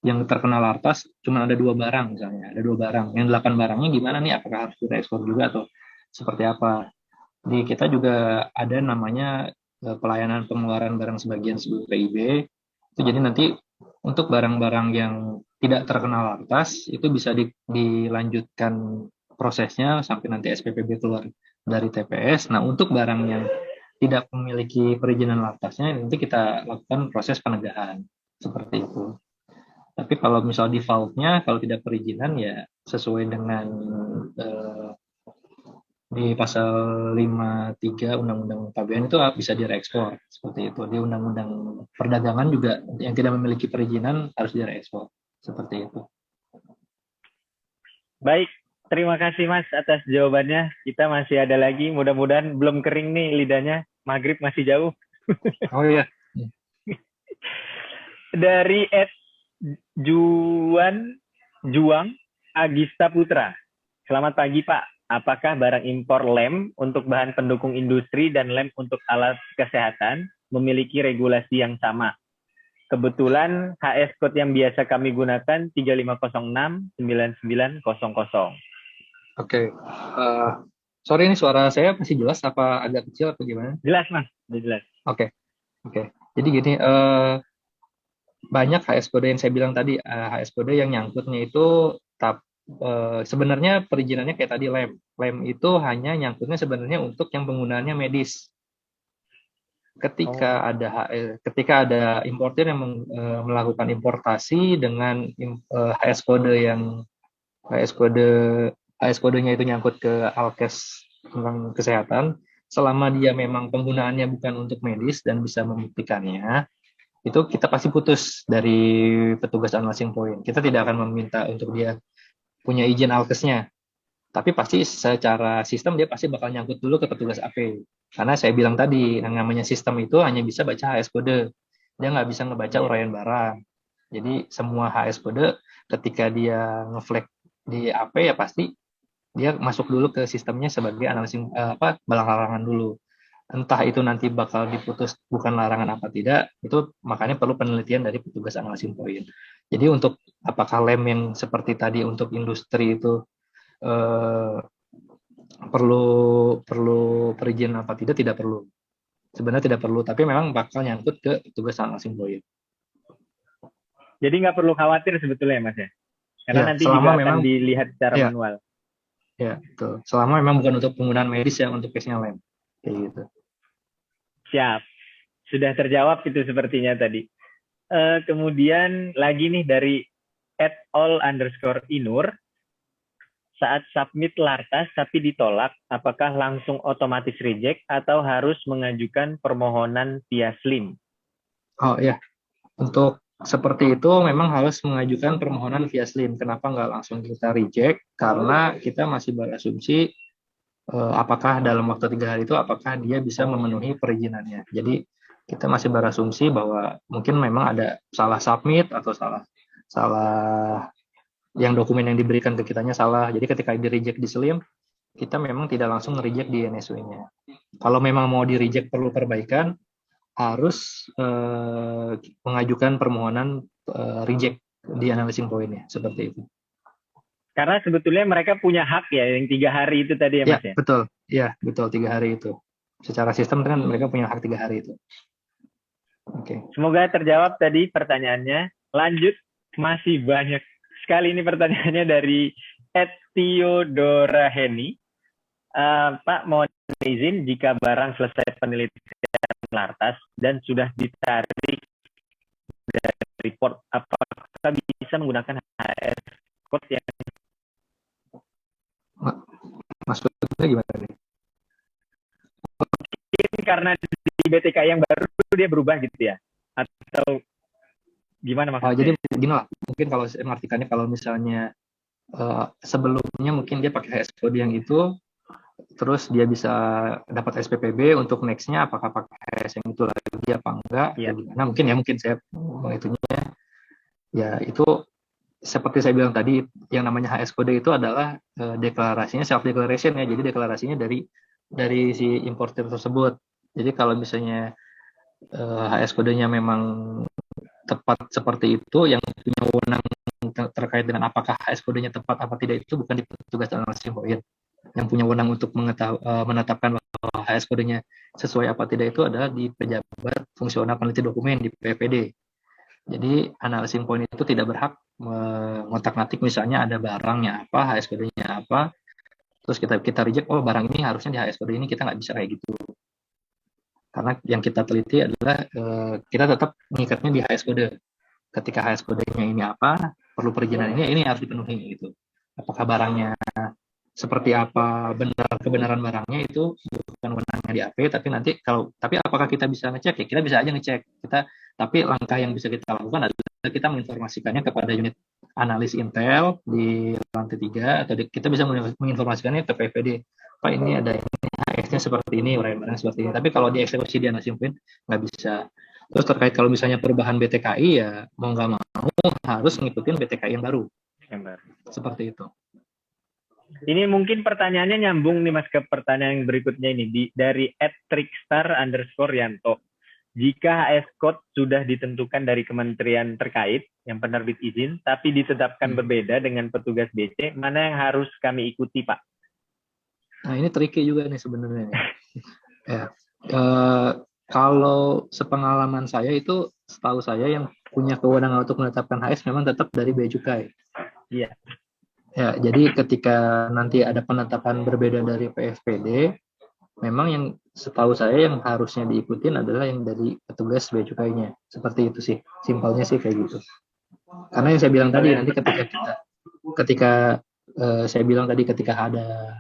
yang terkena lartas, cuma ada 2 barang misalnya, ada 2 barang, yang 8 barangnya gimana nih? Apakah harus kita ekspor juga atau seperti apa? Di kita juga ada namanya pelayanan pengeluaran barang sebagian sebelum PIB. Itu jadi nanti untuk barang-barang yang tidak terkena lartas itu bisa dilanjutkan prosesnya sampai nanti SPPB keluar dari TPS. Nah, untuk barang yang tidak memiliki perizinan lartasnya nanti kita lakukan proses penegahan seperti itu. Tapi kalau misal defaultnya kalau tidak perizinan ya sesuai dengan di pasal 53 Undang-Undang KBN itu bisa direekspor seperti itu. Di Undang-Undang Perdagangan juga yang tidak memiliki perizinan harus direekspor seperti itu. Baik, terima kasih Mas atas jawabannya. Kita masih ada lagi, mudah-mudahan belum kering nih lidahnya. Maghrib masih jauh. Oh iya. Dari Juang Agista Putra. Selamat pagi Pak. Apakah barang impor lem untuk bahan pendukung industri dan lem untuk alat kesehatan memiliki regulasi yang sama? Kebetulan HS code yang biasa kami gunakan 35069900. Oke. Sorry ini suara saya masih jelas apa agak kecil atau gimana? Jelas Mas, jelas. Oke. Jadi gini, banyak HS code yang saya bilang tadi, HS code yang nyangkutnya itu sebenarnya perizinannya kayak tadi lem itu hanya nyangkutnya sebenarnya untuk yang penggunaannya medis. Ketika ada importir yang melakukan importasi dengan HS kodenya itu nyangkut ke Alkes tentang kesehatan, selama dia memang penggunaannya bukan untuk medis dan bisa membuktikannya, itu kita pasti putus dari petugas unlacing point. Kita tidak akan meminta untuk dia punya izin alkesnya, tapi pasti secara sistem dia pasti bakal nyangkut dulu ke petugas AP. Karena saya bilang tadi, yang namanya sistem itu hanya bisa baca HS kode, dia nggak bisa ngebaca uraian barang. Jadi semua HS kode ketika dia ngeflag di AP ya pasti dia masuk dulu ke sistemnya sebagai analisis larangan dulu. Entah itu nanti bakal diputus bukan larangan apa tidak, itu makanya perlu penelitian dari petugas analisis point. Jadi untuk apakah lem yang seperti tadi untuk industri itu perlu perizinan apa tidak perlu. Sebenarnya tidak perlu, tapi memang bakal nyangkut ke petugas analisis point. Jadi nggak perlu khawatir sebetulnya Mas ya? Karena nanti juga akan dilihat secara manual. Ya, betul. Selama memang bukan untuk penggunaan medis yang untuk case-nya lem. Kayak gitu. Siap. Sudah terjawab itu sepertinya tadi. Kemudian lagi nih dari @all_inur. Saat submit lartas tapi ditolak, apakah langsung otomatis reject atau harus mengajukan permohonan via SLIM? Oh ya, untuk seperti itu memang harus mengajukan permohonan via SLIM. Kenapa nggak langsung kita reject? Karena kita masih berasumsi apakah dalam waktu 3 hari itu apakah dia bisa memenuhi perizinannya. Jadi kita masih berasumsi bahwa mungkin memang ada salah submit atau salah yang dokumen yang diberikan ke kitanya salah. Jadi ketika di reject di SLIM kita memang tidak langsung reject di NSW-nya. Kalau memang mau di reject perlu perbaikan, harus mengajukan permohonan reject di analyzing point-nya, seperti itu. Karena sebetulnya mereka punya hak ya, yang 3 hari itu tadi ya Mas ya? Betul. Ya, betul, 3 hari itu. Secara sistem kan mereka punya hak 3 hari itu. Oke. Semoga terjawab tadi pertanyaannya. Lanjut, masih banyak sekali ini pertanyaannya dari Theodora Heni. Pak, mohon izin jika barang selesai penelitian lartas dan sudah ditarik dari report, apakah bisa menggunakan HS code yang Maksudnya gimana nih? mungkin karena di BTK yang baru dia berubah gitu ya? Atau gimana maksudnya? Jadi gini lah, mungkin kalau saya mengartikannya kalau misalnya sebelumnya mungkin dia pakai HS code yang itu, terus dia bisa dapat SPPB untuk next-nya apakah pakai HS yang itu lagi apa enggak, Ya. Nah mungkin saya menghitungnya ya itu seperti saya bilang tadi, yang namanya HS code itu adalah deklarasinya self declaration ya, jadi deklarasinya dari si importer tersebut. Jadi kalau misalnya HS kodenya memang tepat seperti itu, yang punya wewenang terkait dengan apakah HS kodenya tepat apa tidak itu bukan di petugas analysis point. Yang punya wewenang untuk menetapkan bahwa HS kodenya sesuai apa tidak itu adalah di pejabat fungsional peneliti dokumen di PPD. Jadi analysis point itu tidak berhak mengotak-ngatik misalnya ada barangnya apa, HS kodenya apa, terus kita reject, oh barang ini harusnya di HS kode ini, kita nggak bisa kayak gitu. Karena yang kita teliti adalah kita tetap mengikatnya di HS kode. Ketika HS kodenya ini apa, perlu perizinan ini harus dipenuhi gitu. Apakah barangnya seperti apa, kebenaran barangnya itu bukan wewenangnya di AP, tapi apakah kita bisa ngecek ya? Kita bisa aja ngecek. Tapi langkah yang bisa kita lakukan adalah kita menginformasikannya kepada unit analis Intel di lantai 3, atau kita bisa menginformasikannya ke PVD. Pak, ini ada ini HS-nya seperti ini, barang seperti ini. Tapi kalau di eksekusi di analis mungkin nggak bisa. Terus terkait kalau misalnya perubahan BTKI ya mau nggak mau harus ngikutin BTKI yang baru. Seperti itu. Ini mungkin pertanyaannya nyambung nih Mas ke pertanyaan yang berikutnya ini dari @trickstar_yanto. Jika HS code sudah ditentukan dari kementerian terkait yang penerbit izin, tapi ditetapkan berbeda dengan petugas BC, mana yang harus kami ikuti, Pak? Nah ini tricky juga nih sebenarnya. Ya. Kalau sepengalaman saya itu, setahu saya yang punya kewenangan untuk menetapkan HS memang tetap dari Bea Cukai. Iya. Ya, jadi ketika nanti ada penetapan berbeda dari PFPD, memang yang setahu saya yang harusnya diikutin adalah yang dari petugas Bea Cukainya. Seperti itu sih, simpelnya sih kayak gitu. Karena yang saya bilang tadi, nanti ketika saya bilang tadi ketika ada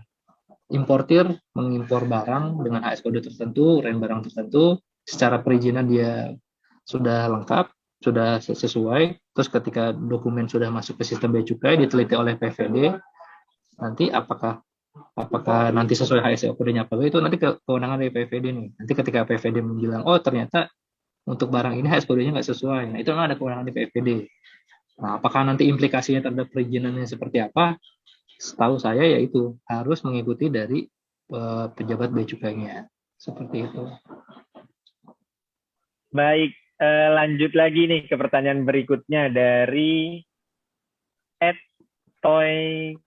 importir mengimpor barang dengan HS kode tertentu, REN barang tertentu, secara perizinan dia sudah lengkap, sudah sesuai, terus ketika dokumen sudah masuk ke sistem Bea Cukai, diteliti oleh PVD, nanti apakah nanti sesuai HS kodenya apa itu nanti kewenangan dari PVD nih. Nanti ketika PVD bilang, oh ternyata untuk barang ini HS kodenya nggak sesuai, nah itu memang ada kewenangan di PVD. Nah, apakah nanti implikasinya terhadap perizinannya seperti apa? Setahu saya yaitu harus mengikuti dari pejabat Bea Cukainya. Seperti itu. Baik, lanjut lagi nih ke pertanyaan berikutnya dari @toykrean_.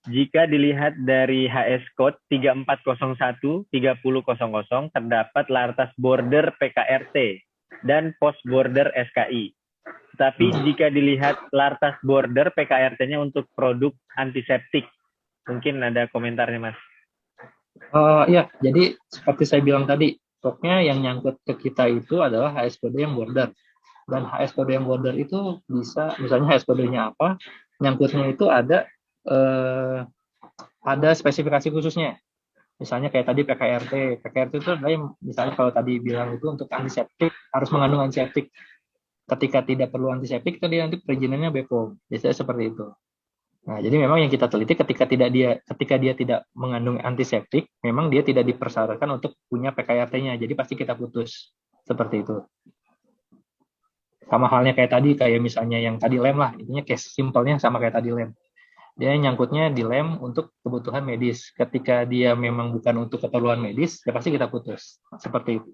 Jika dilihat dari HS code 3401 3000 terdapat lartas border PKRT dan post border SKI. Tapi jika dilihat lartas border PKRT-nya untuk produk antiseptik, mungkin ada komentarnya Mas. Ya, jadi seperti saya bilang tadi, pokoknya yang nyangkut ke kita itu adalah HS kode yang border. Dan HS kode yang border itu bisa, misalnya HS kodenya apa, nyangkutnya itu ada spesifikasi khususnya. Misalnya kayak tadi PKRT. PKRT itu adalah misalnya kalau tadi bilang itu untuk antiseptik, harus mengandung antiseptik. Ketika tidak perlu antiseptik, itu nanti perizinannya BPOM. Biasanya seperti itu. Nah, jadi memang yang kita teliti ketika dia tidak mengandung antiseptik, memang dia tidak dipersyaratkan untuk punya PKRT-nya. Jadi pasti kita putus. Seperti itu. Sama halnya kayak tadi, kayak misalnya yang tadi lem lah. Intinya case simpelnya sama kayak tadi lem. dia nyangkutnya di lem untuk kebutuhan medis. Ketika dia memang bukan untuk keperluan medis, ya pasti kita putus. Seperti itu.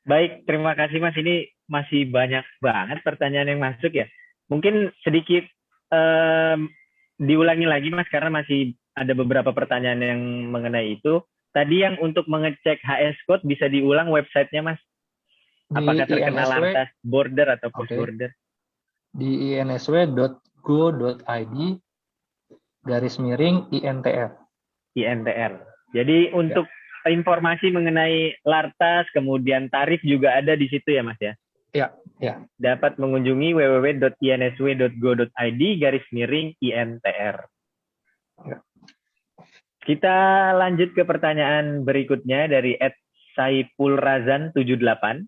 Baik, terima kasih Mas. Ini masih banyak banget pertanyaan yang masuk ya. Mungkin sedikit diulangi lagi Mas, karena masih ada beberapa pertanyaan yang mengenai itu. Tadi yang untuk mengecek HS code bisa diulang websitenya Mas? Apakah terkena lantas border atau post border? Di insw.go.id /INTR. INTR. Jadi untuk informasi mengenai lartas, kemudian tarif juga ada di situ ya Mas ya? Ya. Dapat mengunjungi www.insw.go.id/INTR. Ya. Kita lanjut ke pertanyaan berikutnya dari @saipulrazan78.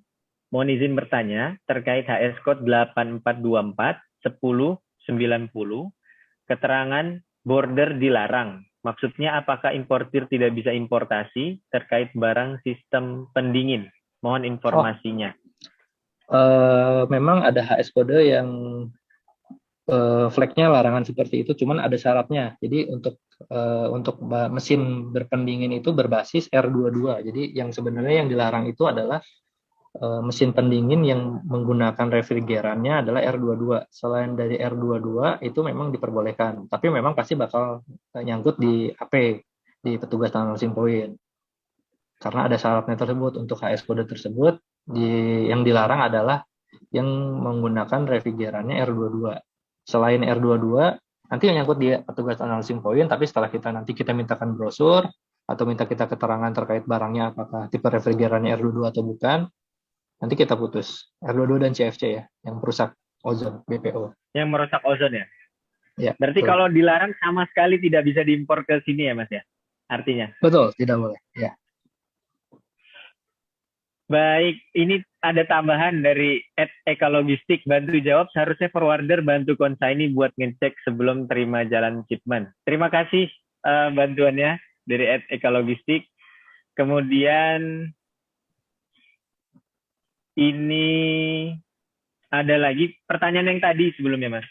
Mohon izin bertanya terkait HS Code 8424 1090, keterangan border dilarang. Maksudnya apakah importir tidak bisa importasi terkait barang sistem pendingin? Mohon informasinya. Memang ada HS Code yang flagnya larangan seperti itu, cuman ada syaratnya. Jadi untuk mesin berpendingin itu berbasis R22. Jadi yang sebenarnya yang dilarang itu adalah mesin pendingin yang menggunakan refrigerannya adalah R22. Selain dari R22 itu memang diperbolehkan, tapi memang pasti bakal nyangkut di AP, di petugas tanggal mesin poin. Karena ada syaratnya tersebut. Untuk HS kode tersebut, yang dilarang adalah yang menggunakan refrigerannya R22. Selain R22, nanti yang nyangkut di petugas analysis point, tapi setelah kita mintakan brosur atau minta kita keterangan terkait barangnya apakah tipe refrigerannya R22 atau bukan, nanti kita putus. R22 dan CFC ya, yang merusak ozon, BPO. Yang merusak ozon ya? Ya. Berarti betul. Kalau dilarang sama sekali tidak bisa diimpor ke sini ya Mas ya? Artinya? Betul, tidak boleh. Ya. Baik, ini ada tambahan dari @ekalogistik, bantu jawab, seharusnya forwarder bantu konsaini buat ngecek sebelum terima jalan shipment. Terima kasih bantuannya dari @ekalogistik. Kemudian ini ada lagi pertanyaan yang tadi sebelumnya Mas.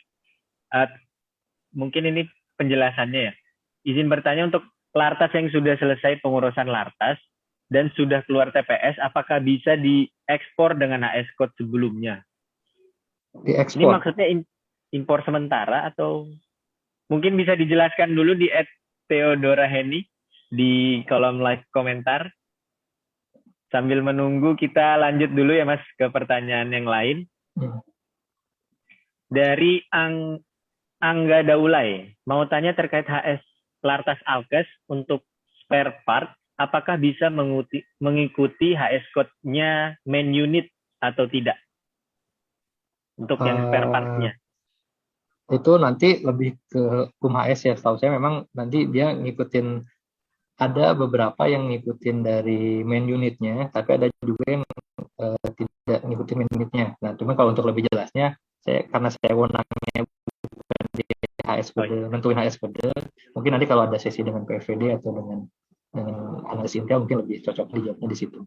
Mungkin ini penjelasannya ya. Izin bertanya untuk lartas yang sudah selesai pengurusan lartas dan sudah keluar TPS, apakah bisa diekspor dengan HS code sebelumnya? Diekspor. Ini maksudnya impor sementara atau mungkin bisa dijelaskan dulu di @Theodora Heni di kolom like komentar. Sambil menunggu kita lanjut dulu ya Mas ke pertanyaan yang lain. Dari Angga Daulay, mau tanya terkait HS Lartas Alkes untuk spare part, apakah bisa mengikuti HS code-nya main unit atau tidak? Untuk yang spare part-nya. Itu nanti lebih ke hukum HS ya, setahu saya memang nanti dia ngikutin, ada beberapa yang ngikutin dari main unitnya, tapi ada juga yang tidak ngikutin main unitnya. Nah, cuma kalau untuk lebih jelasnya, karena saya wewenangnya bukan di HS code, nentuin HS code, mungkin nanti kalau ada sesi dengan PFD atau dengan analis Intel mungkin lebih cocok dijawabnya di situ.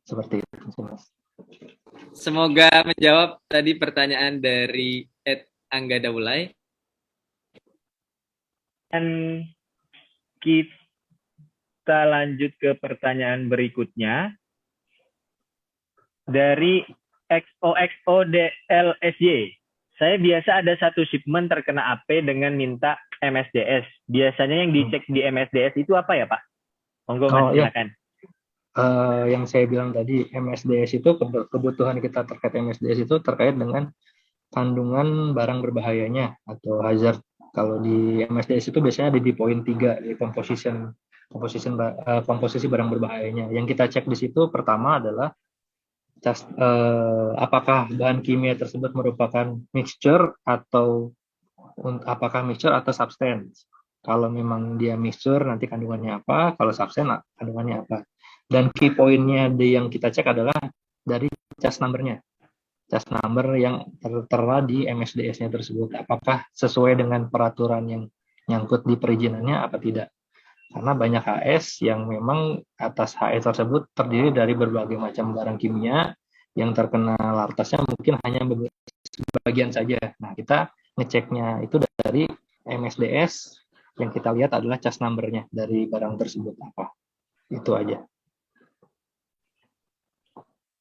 Seperti itu, Mas. Semoga menjawab tadi pertanyaan dari Angga Daulay. Dan kita lanjut ke pertanyaan berikutnya dari XOXODLSY. Saya biasa ada satu shipment terkena AP dengan minta MSDS. Biasanya yang dicek di MSDS itu apa ya Pak? Monggo Mas, silakan. Yang saya bilang tadi, MSDS itu kebutuhan kita terkait MSDS itu terkait dengan kandungan barang berbahayanya atau hazard. Kalau di MSDS itu biasanya ada di poin 3 di komposisi barang berbahayanya. Yang kita cek di situ pertama adalah apakah bahan kimia tersebut merupakan mixture atau apakah mixture atau substance. Kalau memang dia mixture nanti kandungannya apa, kalau substance kandungannya apa. Dan key point-nya yang kita cek adalah dari CAS number-nya. CAS number yang tertera di MSDS-nya tersebut. Apakah sesuai dengan peraturan yang nyangkut di perizinannya apa tidak. Karena banyak HS yang memang atas HS tersebut terdiri dari berbagai macam barang kimia yang terkena lartasnya mungkin hanya sebagian saja. Nah, kita ngeceknya itu dari MSDS, yang kita lihat adalah CAS number-nya dari barang tersebut apa. Itu aja.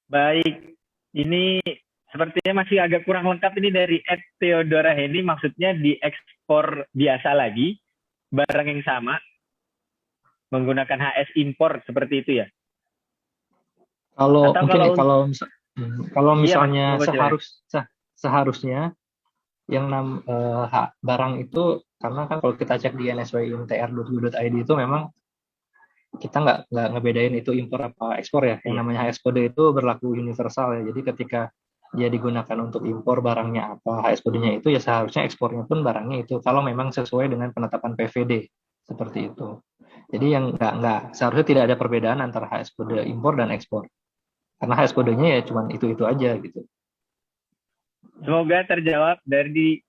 Baik, ini sepertinya masih agak kurang lengkap ini dari Ed Theodora Hendy, maksudnya diekspor biasa lagi, barang yang sama, menggunakan HS impor seperti itu ya? Kalau Atau mungkin kalau iya Mas, misalnya monggo silakan. seharusnya yang barang itu, karena kan kalau kita cek di nswintr.go.id itu memang kita nggak ngebedain itu impor apa ekspor ya. Yang Iya. namanya HS kode itu berlaku universal ya. Jadi ketika dia digunakan untuk impor barangnya apa, HS kodenya itu ya seharusnya ekspornya pun barangnya itu. Kalau memang sesuai dengan penetapan PVD seperti itu. Jadi yang nggak seharusnya tidak ada perbedaan antara HS kode impor dan ekspor. Karena HS kodenya ya cuma itu aja gitu. Semoga terjawab dari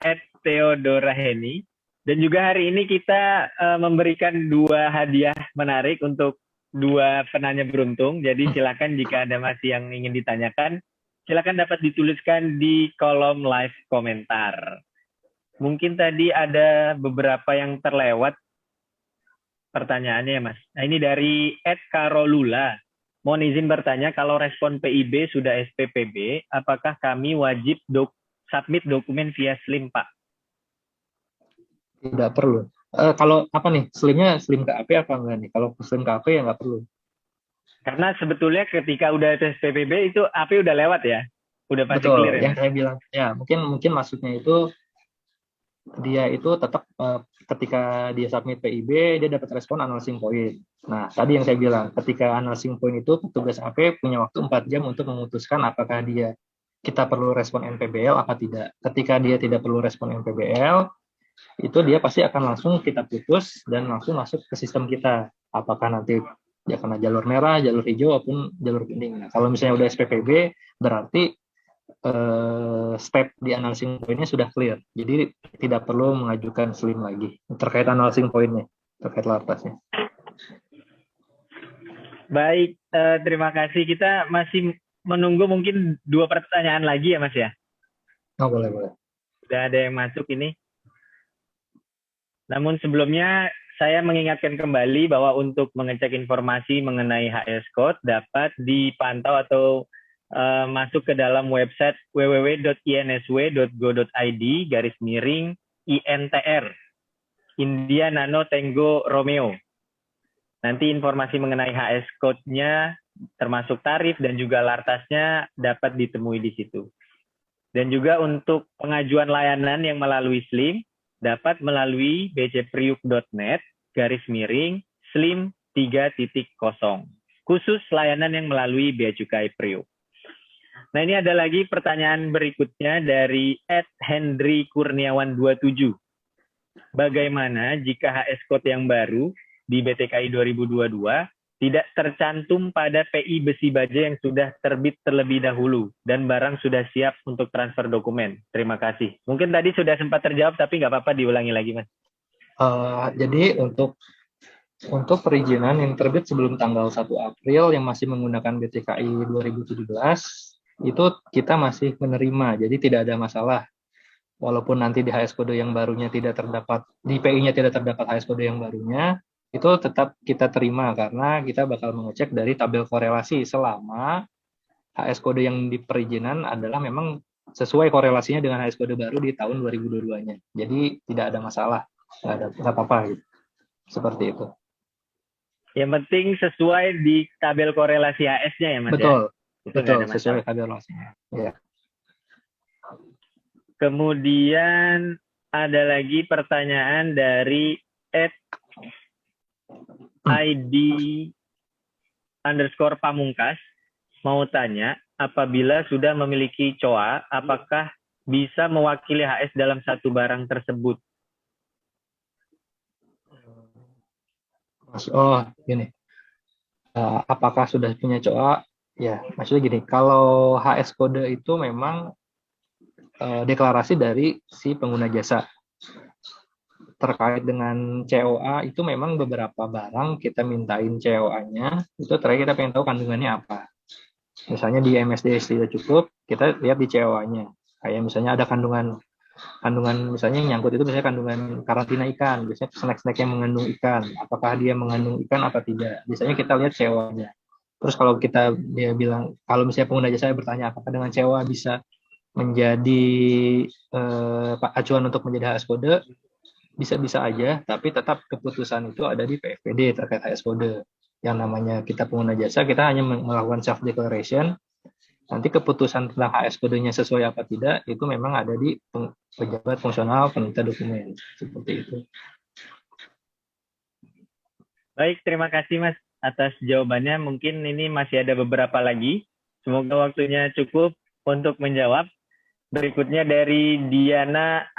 Ed Theodora Henny. Dan juga hari ini kita memberikan 2 hadiah menarik untuk 2 penanya beruntung. Jadi silakan jika ada masih yang ingin ditanyakan, silakan dapat dituliskan di kolom live komentar. Mungkin tadi ada beberapa yang terlewat pertanyaannya ya Mas. Nah ini dari Ed Karolula. Mohon izin bertanya, kalau respon PIB sudah SPPB, apakah kami wajib submit dokumen via Slim, Pak? Tidak perlu. Kalau apa nih, slimnya slim KAP apa enggak nih? Kalau slim KAP ya nggak perlu. Karena sebetulnya ketika udah SPPB itu AP udah lewat ya? Udah pasti Betul, clear ya yang Mas? saya bilang. Ya, mungkin maksudnya itu dia itu tetap ketika dia submit PIB, dia dapat respon analyzing point. Nah, tadi yang saya bilang, ketika analyzing point itu petugas AP punya waktu 4 jam untuk memutuskan apakah kita perlu respon NPBL apa tidak. Ketika dia tidak perlu respon NPBL, itu dia pasti akan langsung kita putus dan langsung masuk ke sistem kita. Apakah nanti dia kena jalur merah, jalur hijau, maupun jalur kuning. Nah, kalau misalnya udah SPPB, berarti step di analyzing point-nya sudah clear. Jadi tidak perlu mengajukan slim lagi terkait analyzing point-nya, terkait lartasnya. Baik, terima kasih. Kita masih menunggu mungkin 2 pertanyaan lagi ya Mas ya? Oh, boleh. Sudah ada yang masuk ini. Namun sebelumnya saya mengingatkan kembali bahwa untuk mengecek informasi mengenai HS Code dapat dipantau atau masuk ke dalam website www.insw.go.id/INTR India Nano Tango Romeo. Nanti informasi mengenai HS Code-nya termasuk tarif dan juga lartasnya dapat ditemui di situ. Dan juga untuk pengajuan layanan yang melalui Slim dapat melalui bcpriuk.net/slim 3.0 khusus layanan yang melalui Bea Cukai Priuk. Nah ini ada lagi pertanyaan berikutnya dari @Hendry Kurniawan 27. Bagaimana jika HS Code yang baru di BTKI 2022 tidak tercantum pada PI besi baja yang sudah terbit terlebih dahulu dan barang sudah siap untuk transfer dokumen? Terima kasih. Mungkin tadi sudah sempat terjawab tapi nggak apa-apa diulangi lagi Mas. Jadi untuk perizinan yang terbit sebelum tanggal 1 April yang masih menggunakan BTKI 2017 itu kita masih menerima, jadi tidak ada masalah. Walaupun nanti di HS kode yang barunya tidak terdapat, di PI-nya tidak terdapat HS kode yang barunya, itu tetap kita terima karena kita bakal mengecek dari tabel korelasi selama HS kode yang di perizinan adalah memang sesuai korelasinya dengan HS kode baru di tahun 2022-nya. Jadi tidak ada masalah, nggak apa-apa gitu. Seperti itu. Yang penting sesuai di tabel korelasi HS-nya ya Mas Betul, ya? betul sesuai tabel korelasinya. Ya. Kemudian ada lagi pertanyaan dari @ID_Pamungkas mau tanya, apabila sudah memiliki COA, apakah bisa mewakili HS dalam satu barang tersebut? Oh, gini. Apakah sudah punya COA? Ya, maksudnya gini, kalau HS kode itu memang deklarasi dari si pengguna jasa. Terkait dengan COA itu memang beberapa barang kita mintain COA-nya, itu terakhir kita pengen tahu kandungannya apa. Misalnya di MSDS tidak cukup, kita lihat di COA-nya. Kayak misalnya ada kandungan kandungan misalnya yang nyangkut itu misalnya kandungan karantina ikan, biasanya snack-snack yang mengandung ikan, apakah dia mengandung ikan apa tidak. Biasanya kita lihat sewanya. Terus kalau kita dia bilang kalau misalnya pengguna jasa bertanya apakah dengan sewa bisa menjadi acuan untuk menjadi HS kode, bisa-bisa aja, tapi tetap keputusan itu ada di PFPD terkait HS kode. Yang namanya kita pengguna jasa, kita hanya melakukan self declaration. Nanti keputusan tentang HS kodenya sesuai apa tidak itu memang ada di pejabat fungsional pemerintah dokumen seperti itu. Baik, terima kasih Mas atas jawabannya. Mungkin ini masih ada beberapa lagi. Semoga waktunya cukup untuk menjawab. Berikutnya dari Diana_MGWT.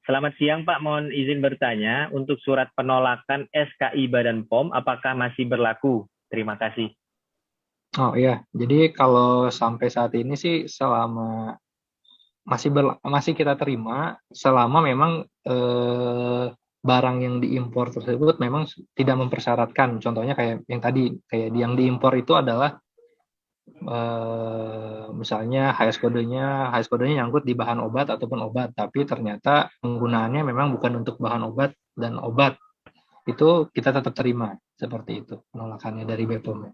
Selamat siang Pak, mohon izin bertanya untuk surat penolakan SKI Badan POM apakah masih berlaku? Terima kasih. Oh iya, jadi kalau sampai saat ini sih selama masih kita terima selama memang barang yang diimpor tersebut memang tidak mempersyaratkan. Contohnya kayak yang tadi, kayak yang diimpor itu adalah misalnya HS kodenya nyangkut di bahan obat ataupun obat, tapi ternyata penggunaannya memang bukan untuk bahan obat dan obat. Itu kita tetap terima seperti itu penolakannya dari BPOM.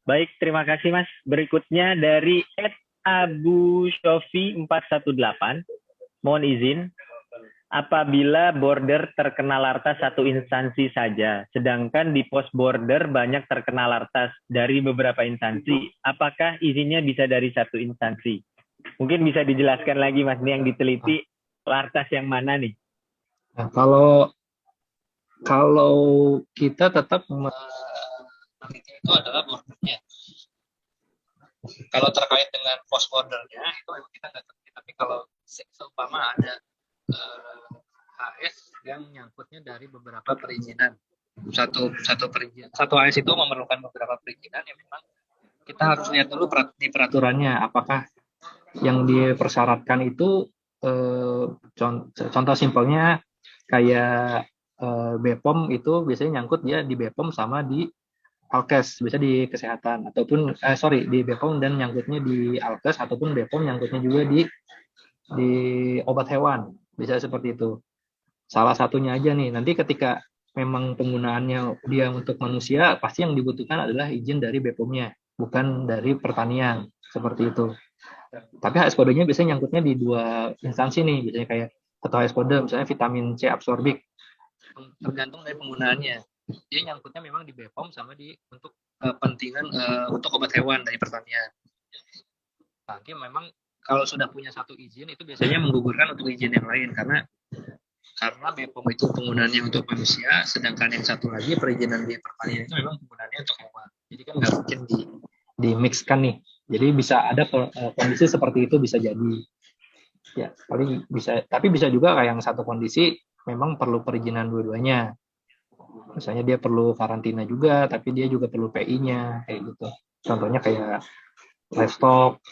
Baik, terima kasih Mas. Berikutnya dari @abushofi418. Mohon izin, apabila border terkena lartas satu instansi saja, sedangkan di pos border banyak terkena lartas dari beberapa instansi, apakah izinnya bisa dari satu instansi? Mungkin bisa dijelaskan lagi Mas, ini yang diteliti lartas yang mana nih? Nah, kalau kita tetap itu adalah bordernya. Kalau terkait dengan post bordernya itu memang kita nggak terkait. Tapi kalau seumpama ada HS yang nyangkutnya dari beberapa perizinan, satu HS itu memerlukan beberapa perizinan yang memang kita harus lihat dulu di peraturannya apakah yang dipersyaratkan itu contoh simpelnya kayak BPOM itu biasanya nyangkut dia di BPOM sama di Alkes, bisa di kesehatan ataupun di BPOM dan nyangkutnya di Alkes ataupun BPOM nyangkutnya juga di obat hewan, bisa seperti itu. Salah satunya aja nih, nanti ketika memang penggunaannya dia untuk manusia, pasti yang dibutuhkan adalah izin dari BPOM-nya, bukan dari pertanian, seperti itu. Tapi HS kodenya biasanya nyangkutnya di dua instansi nih, biasanya kayak atau HS kode misalnya vitamin C absorbik, tergantung dari penggunaannya. Dia nyangkutnya memang di BPOM sama untuk kepentingan untuk obat hewan dari pertanian. Tapi memang kalau sudah punya satu izin itu biasanya menggugurkan untuk izin yang lain karena BPOM itu penggunaannya untuk manusia, sedangkan yang satu lagi perizinan di pertanian itu memang penggunaannya untuk hewan. Jadi kan nggak mungkin di mixkan nih. Jadi bisa ada kondisi seperti itu bisa jadi. Ya, paling bisa. Tapi bisa juga kayak yang satu kondisi memang perlu perizinan dua-duanya. Misalnya dia perlu karantina juga, tapi dia juga perlu PI-nya kayak gitu. Contohnya kayak livestock,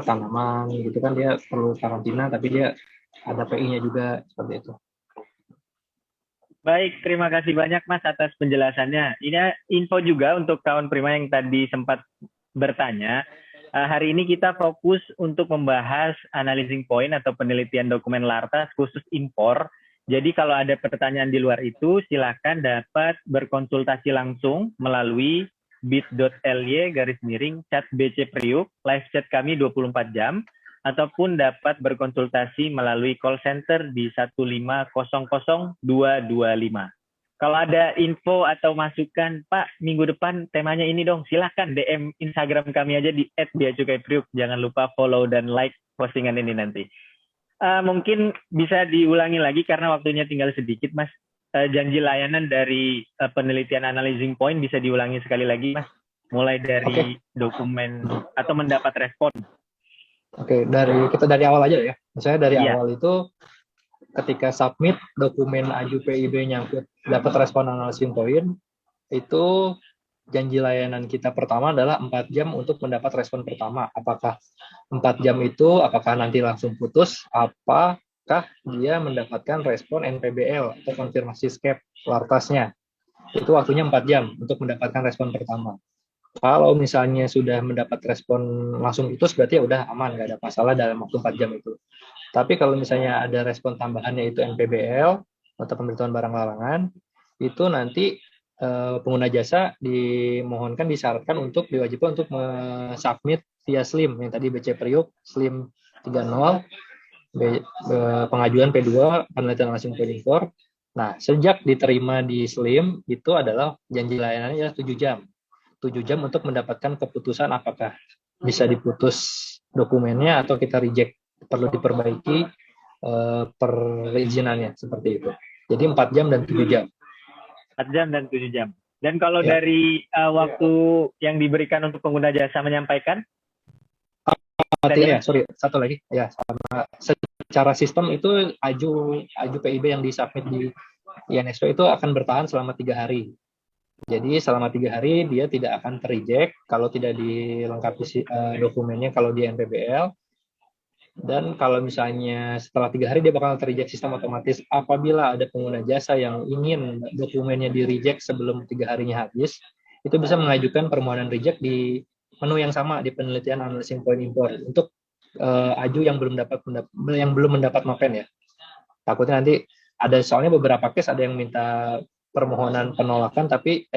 tanaman gitu kan dia perlu karantina, tapi dia ada PI-nya juga seperti itu. Baik, terima kasih banyak Mas atas penjelasannya. Ini info juga untuk kawan Prima yang tadi sempat bertanya. Hari ini kita fokus untuk membahas analyzing point atau penelitian dokumen lartas khusus impor. Jadi kalau ada pertanyaan di luar itu, silakan dapat berkonsultasi langsung melalui bit.ly/chat BC Priuk, live chat kami 24 jam, ataupun dapat berkonsultasi melalui call center di 1500225. Kalau ada info atau masukan, Pak, minggu depan temanya ini dong, silakan DM Instagram kami aja di @beacukai_priuk. Jangan lupa follow dan like postingan ini nanti. Mungkin bisa diulangi lagi karena waktunya tinggal sedikit, Mas. Janji layanan dari penelitian analyzing point bisa diulangi sekali lagi, Mas. Mulai dari dokumen atau mendapat respon. Oke, kita dari awal aja ya. Misalnya dari awal itu ketika submit dokumen AJU PIB nyangkut dapat respon analyzing point, itu janji layanan kita pertama adalah 4 jam untuk mendapat respon pertama. Apakah 4 jam itu apakah nanti langsung putus, apakah dia mendapatkan respon NPBL atau konfirmasi SCAP lartasnya. Itu waktunya 4 jam untuk mendapatkan respon pertama. Kalau misalnya sudah mendapat respon langsung putus, berarti ya udah aman, nggak ada masalah dalam waktu 4 jam itu. Tapi kalau misalnya ada respon tambahannya itu NPBL atau pemberitahuan barang larangan, itu nanti pengguna jasa dimohonkan disyaratkan untuk diwajibkan untuk submit via SLIM yang tadi BC Priuk SLIM 30 pengajuan P2 penelitian langsung impor. Nah, sejak diterima di SLIM itu adalah janji layanannya 7 jam. 7 jam untuk mendapatkan keputusan apakah bisa diputus dokumennya atau kita reject, perlu diperbaiki perizinannya seperti itu. Jadi 4 jam dan 7 jam. 4 jam dan 7 jam. Dan kalau Ya. dari waktu yang diberikan untuk pengguna jasa menyampaikan? Sorry, satu lagi. Ya, sama secara sistem itu aju PIB yang disubmit di INSW itu akan bertahan selama 3 hari. Jadi selama 3 hari dia tidak akan terreject kalau tidak dilengkapi dokumennya kalau di NPBL. Dan kalau misalnya setelah 3 hari dia bakal terreject sistem otomatis. Apabila ada pengguna jasa yang ingin dokumennya di reject sebelum 3 harinya habis, itu bisa mengajukan permohonan reject di menu yang sama di penelitian analysis point import untuk aju yang belum mendapat nopen ya. Takutnya nanti ada soalnya beberapa case ada yang minta permohonan penolakan tapi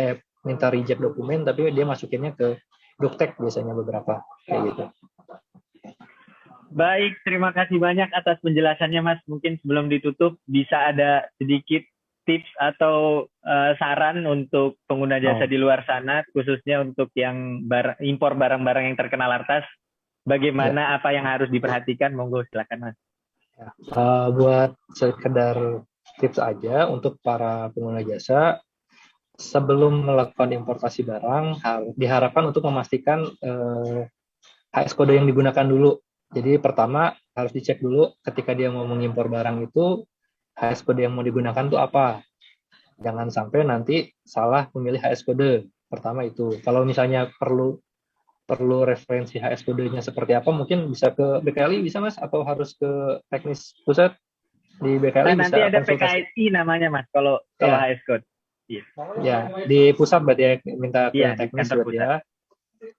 minta reject dokumen tapi dia masukinnya ke Duktek biasanya beberapa kayak gitu. Baik, terima kasih banyak atas penjelasannya Mas. Mungkin sebelum ditutup bisa ada sedikit tips atau saran untuk pengguna jasa di luar sana, khususnya untuk yang impor barang-barang yang terkena lartas. Bagaimana apa yang harus diperhatikan? Monggo silakan Mas. Buat sekedar tips aja untuk para pengguna jasa, sebelum melakukan importasi barang diharapkan untuk memastikan HS kode yang digunakan dulu. Jadi pertama harus dicek dulu ketika dia mau mengimpor barang itu HS kode yang mau digunakan itu apa. Jangan sampai nanti salah memilih HS kode. Pertama itu. Kalau misalnya perlu referensi HS kodenya seperti apa, mungkin bisa ke BKLI bisa Mas, atau harus ke teknis pusat di BKLI bisa. Nanti ada PKSI namanya Mas kalau HS code. Iya. Ya, di pusat berarti ya minta ke teknis berarti ya.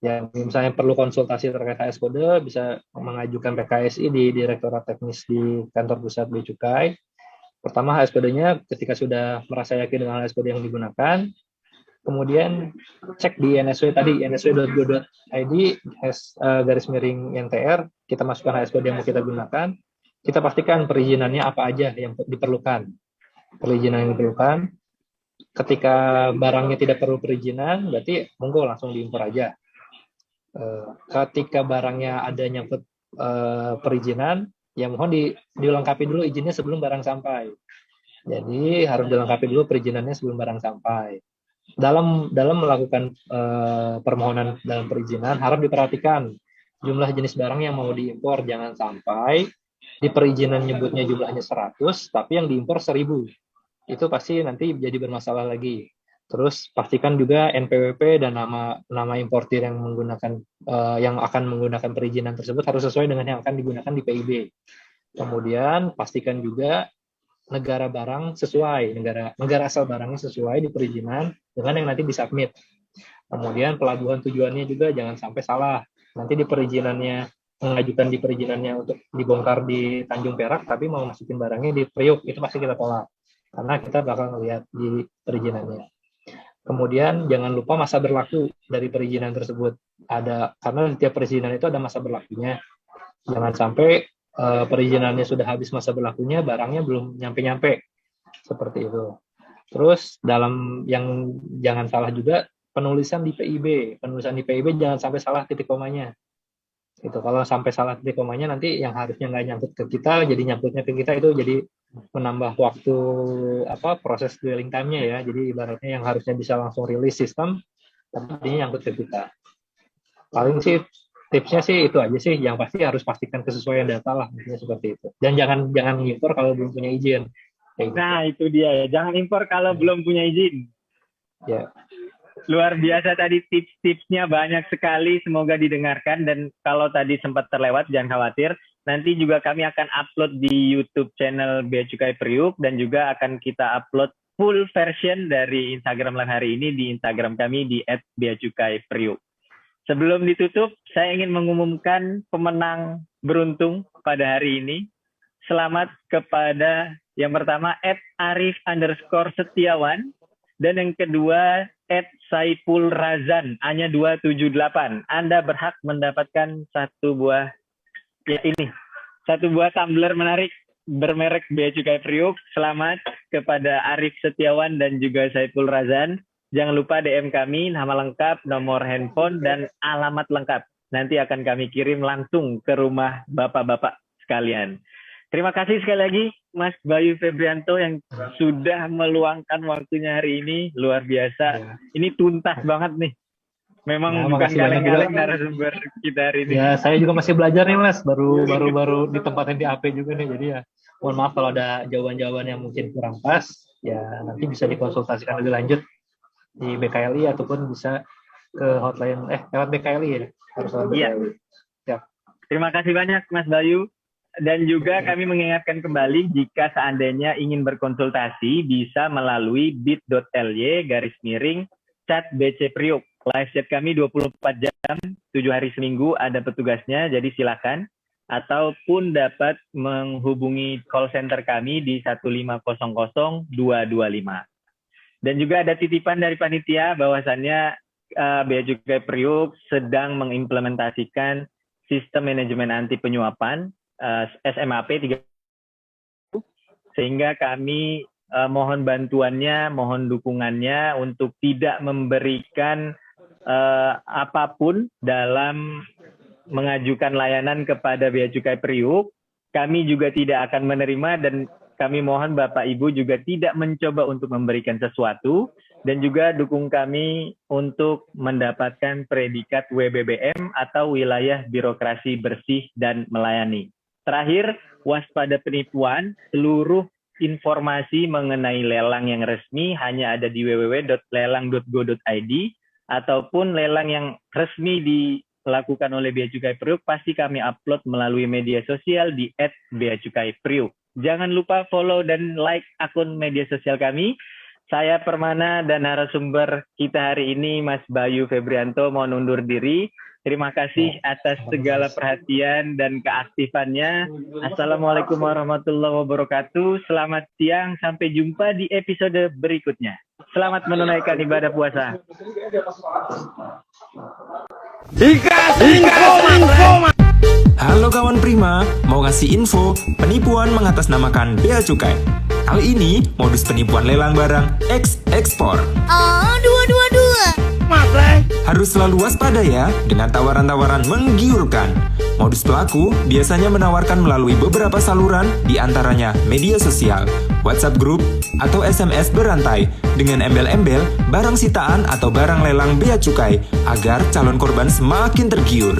Ya, misalnya perlu konsultasi terkait HS kode, bisa mengajukan PKSI di Direktorat Teknis di kantor pusat Bea Cukai. Pertama HS kodenya ketika sudah merasa yakin dengan HS kode yang digunakan, kemudian cek di NSW tadi, nsw.go.id /NTR, kita masukkan HS kode yang mau kita gunakan, kita pastikan perizinannya apa aja yang diperlukan. Perizinan yang diperlukan, ketika barangnya tidak perlu perizinan, berarti monggo langsung diimpor aja. Ketika barangnya ada nyangkut perizinan, ya mohon dilengkapi dulu izinnya sebelum barang sampai. Jadi harus dilengkapi dulu perizinannya sebelum barang sampai. Dalam melakukan permohonan dalam perizinan harap diperhatikan jumlah jenis barang yang mau diimpor, jangan sampai di perizinan nyebutnya jumlahnya 100 tapi yang diimpor 1000. Itu pasti nanti jadi bermasalah lagi. Terus pastikan juga NPWP dan nama importir yang menggunakan yang akan menggunakan perizinan tersebut harus sesuai dengan yang akan digunakan di PIB. Kemudian pastikan juga negara barang sesuai, negara asal barangnya sesuai di perizinan dengan yang nanti disubmit. Kemudian pelabuhan tujuannya juga jangan sampai salah. Nanti di perizinannya mengajukan di perizinannya untuk dibongkar di Tanjung Perak tapi mau masukin barangnya di Priuk, itu pasti kita tolak. Karena kita bakal melihat di perizinannya. Kemudian jangan lupa masa berlaku dari perizinan tersebut. Karena setiap perizinan itu ada masa berlakunya. Jangan sampai perizinannya sudah habis masa berlakunya, barangnya belum nyampe-nyampe. Seperti itu. Terus dalam yang jangan salah juga penulisan di PIB. Penulisan di PIB jangan sampai salah titik komanya. Itu kalau sampai salah titik komanya nanti yang harusnya nggak nyangkut ke kita jadi nyangkutnya ke kita, itu jadi menambah waktu proses dwelling time-nya ya. Jadi ibaratnya yang harusnya bisa langsung rilis sistem tapi ini nyangkut ke kita. Paling sih tipsnya sih itu aja sih, yang pasti harus pastikan kesesuaian data lah, intinya seperti itu. Dan jangan impor kalau belum punya izin. Nah, itu dia ya, jangan impor kalau belum punya izin. Ya. Luar biasa tadi tips-tipsnya banyak sekali, semoga didengarkan. Dan kalau tadi sempat terlewat jangan khawatir, nanti juga kami akan upload di YouTube channel Bea Cukai Priuk dan juga akan kita upload full version dari Instagram Live hari ini di Instagram kami di @beacukai priuk. Sebelum ditutup, saya ingin mengumumkan pemenang beruntung pada hari ini. Selamat kepada yang pertama @arif_setiawan dan yang kedua @saipul razan hanya 278. Anda berhak mendapatkan satu buah tumbler menarik bermerek Bea Cukai Priuk. Selamat kepada Arif Setiawan dan juga Saipul Razan. Jangan lupa DM kami, nama lengkap, nomor handphone, dan alamat lengkap. Nanti akan kami kirim langsung ke rumah bapak-bapak sekalian. Terima kasih sekali lagi Mas Bayu Febrianto yang sudah meluangkan waktunya hari ini. Luar biasa. Ini tuntas banget nih. Memang bukan kaleng-kaleng narasumber kita hari ini. Ya, saya juga masih belajar nih Mas. Baru ditempatin di AP juga nih. Jadi ya, mohon maaf kalau ada jawaban-jawaban yang mungkin kurang pas. Ya, nanti bisa dikonsultasikan lebih lanjut di BKLI ataupun bisa ke hotline lewat BKLI ya. Harus lewat BKLI. Ya. Terima kasih banyak Mas Bayu. Dan juga kami mengingatkan kembali jika seandainya ingin berkonsultasi bisa melalui bit.ly/chat BC Priuk. Live chat kami 24 jam, 7 hari seminggu ada petugasnya, jadi silakan. Ataupun dapat menghubungi call center kami di 1500225. Dan juga ada titipan dari panitia bahwasannya Bea Cukai Priuk sedang mengimplementasikan sistem manajemen anti penyuapan SMAP 3, sehingga kami mohon bantuannya, mohon dukungannya untuk tidak memberikan apapun dalam mengajukan layanan kepada Bea Cukai Priuk. Kami juga tidak akan menerima dan kami mohon Bapak Ibu juga tidak mencoba untuk memberikan sesuatu, dan juga dukung kami untuk mendapatkan predikat WBBM atau wilayah birokrasi bersih dan melayani. Terakhir, waspada penipuan. Seluruh informasi mengenai lelang yang resmi hanya ada di www.lelang.go.id, ataupun lelang yang resmi dilakukan oleh Bea Cukai Priuk pasti kami upload melalui media sosial di @beacukai_priuk. Jangan lupa follow dan like akun media sosial kami. Saya Permana dan narasumber kita hari ini Mas Bayu Febrianto mohon undur diri. Terima kasih atas segala perhatian dan keaktifannya. Assalamualaikum warahmatullahi wabarakatuh. Selamat siang, sampai jumpa di episode berikutnya. Selamat menunaikan ibadah puasa. Halo kawan Prima, mau ngasih info penipuan mengatasnamakan Bea Cukai. Kali ini modus penipuan lelang barang ekspor. Oh, 222. Harus selalu waspada ya dengan tawaran-tawaran menggiurkan. Modus pelaku biasanya menawarkan melalui beberapa saluran, diantaranya media sosial, WhatsApp group, atau SMS berantai dengan embel-embel barang sitaan atau barang lelang Bea Cukai agar calon korban semakin tergiur.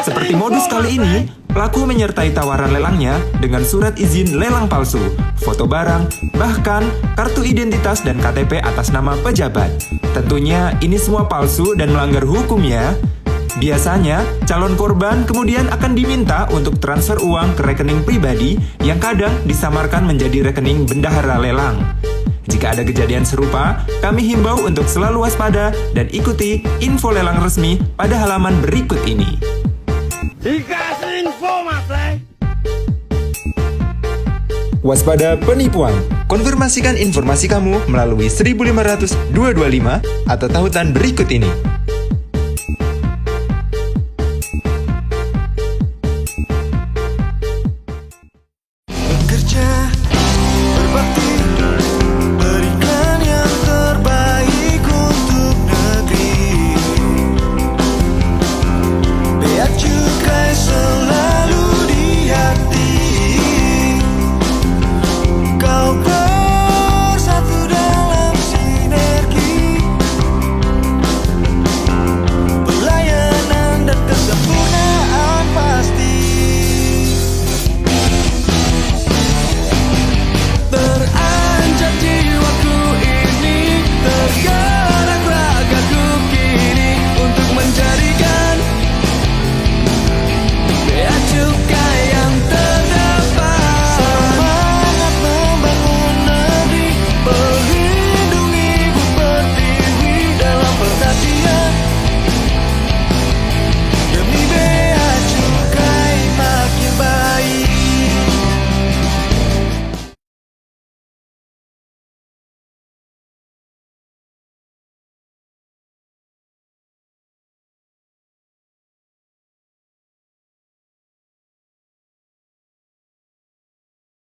Seperti modus kali ini, pelaku menyertai tawaran lelangnya dengan surat izin lelang palsu, foto barang, bahkan kartu identitas dan KTP atas nama pejabat. Tentunya ini semua palsu dan melanggar hukum ya. Biasanya, calon korban kemudian akan diminta untuk transfer uang ke rekening pribadi yang kadang disamarkan menjadi rekening bendahara lelang. Jika ada kejadian serupa, kami himbau untuk selalu waspada dan ikuti info lelang resmi pada halaman berikut ini. Dikasih info, Mas. Waspada penipuan. Konfirmasikan informasi kamu melalui 1500225 atau tautan berikut ini.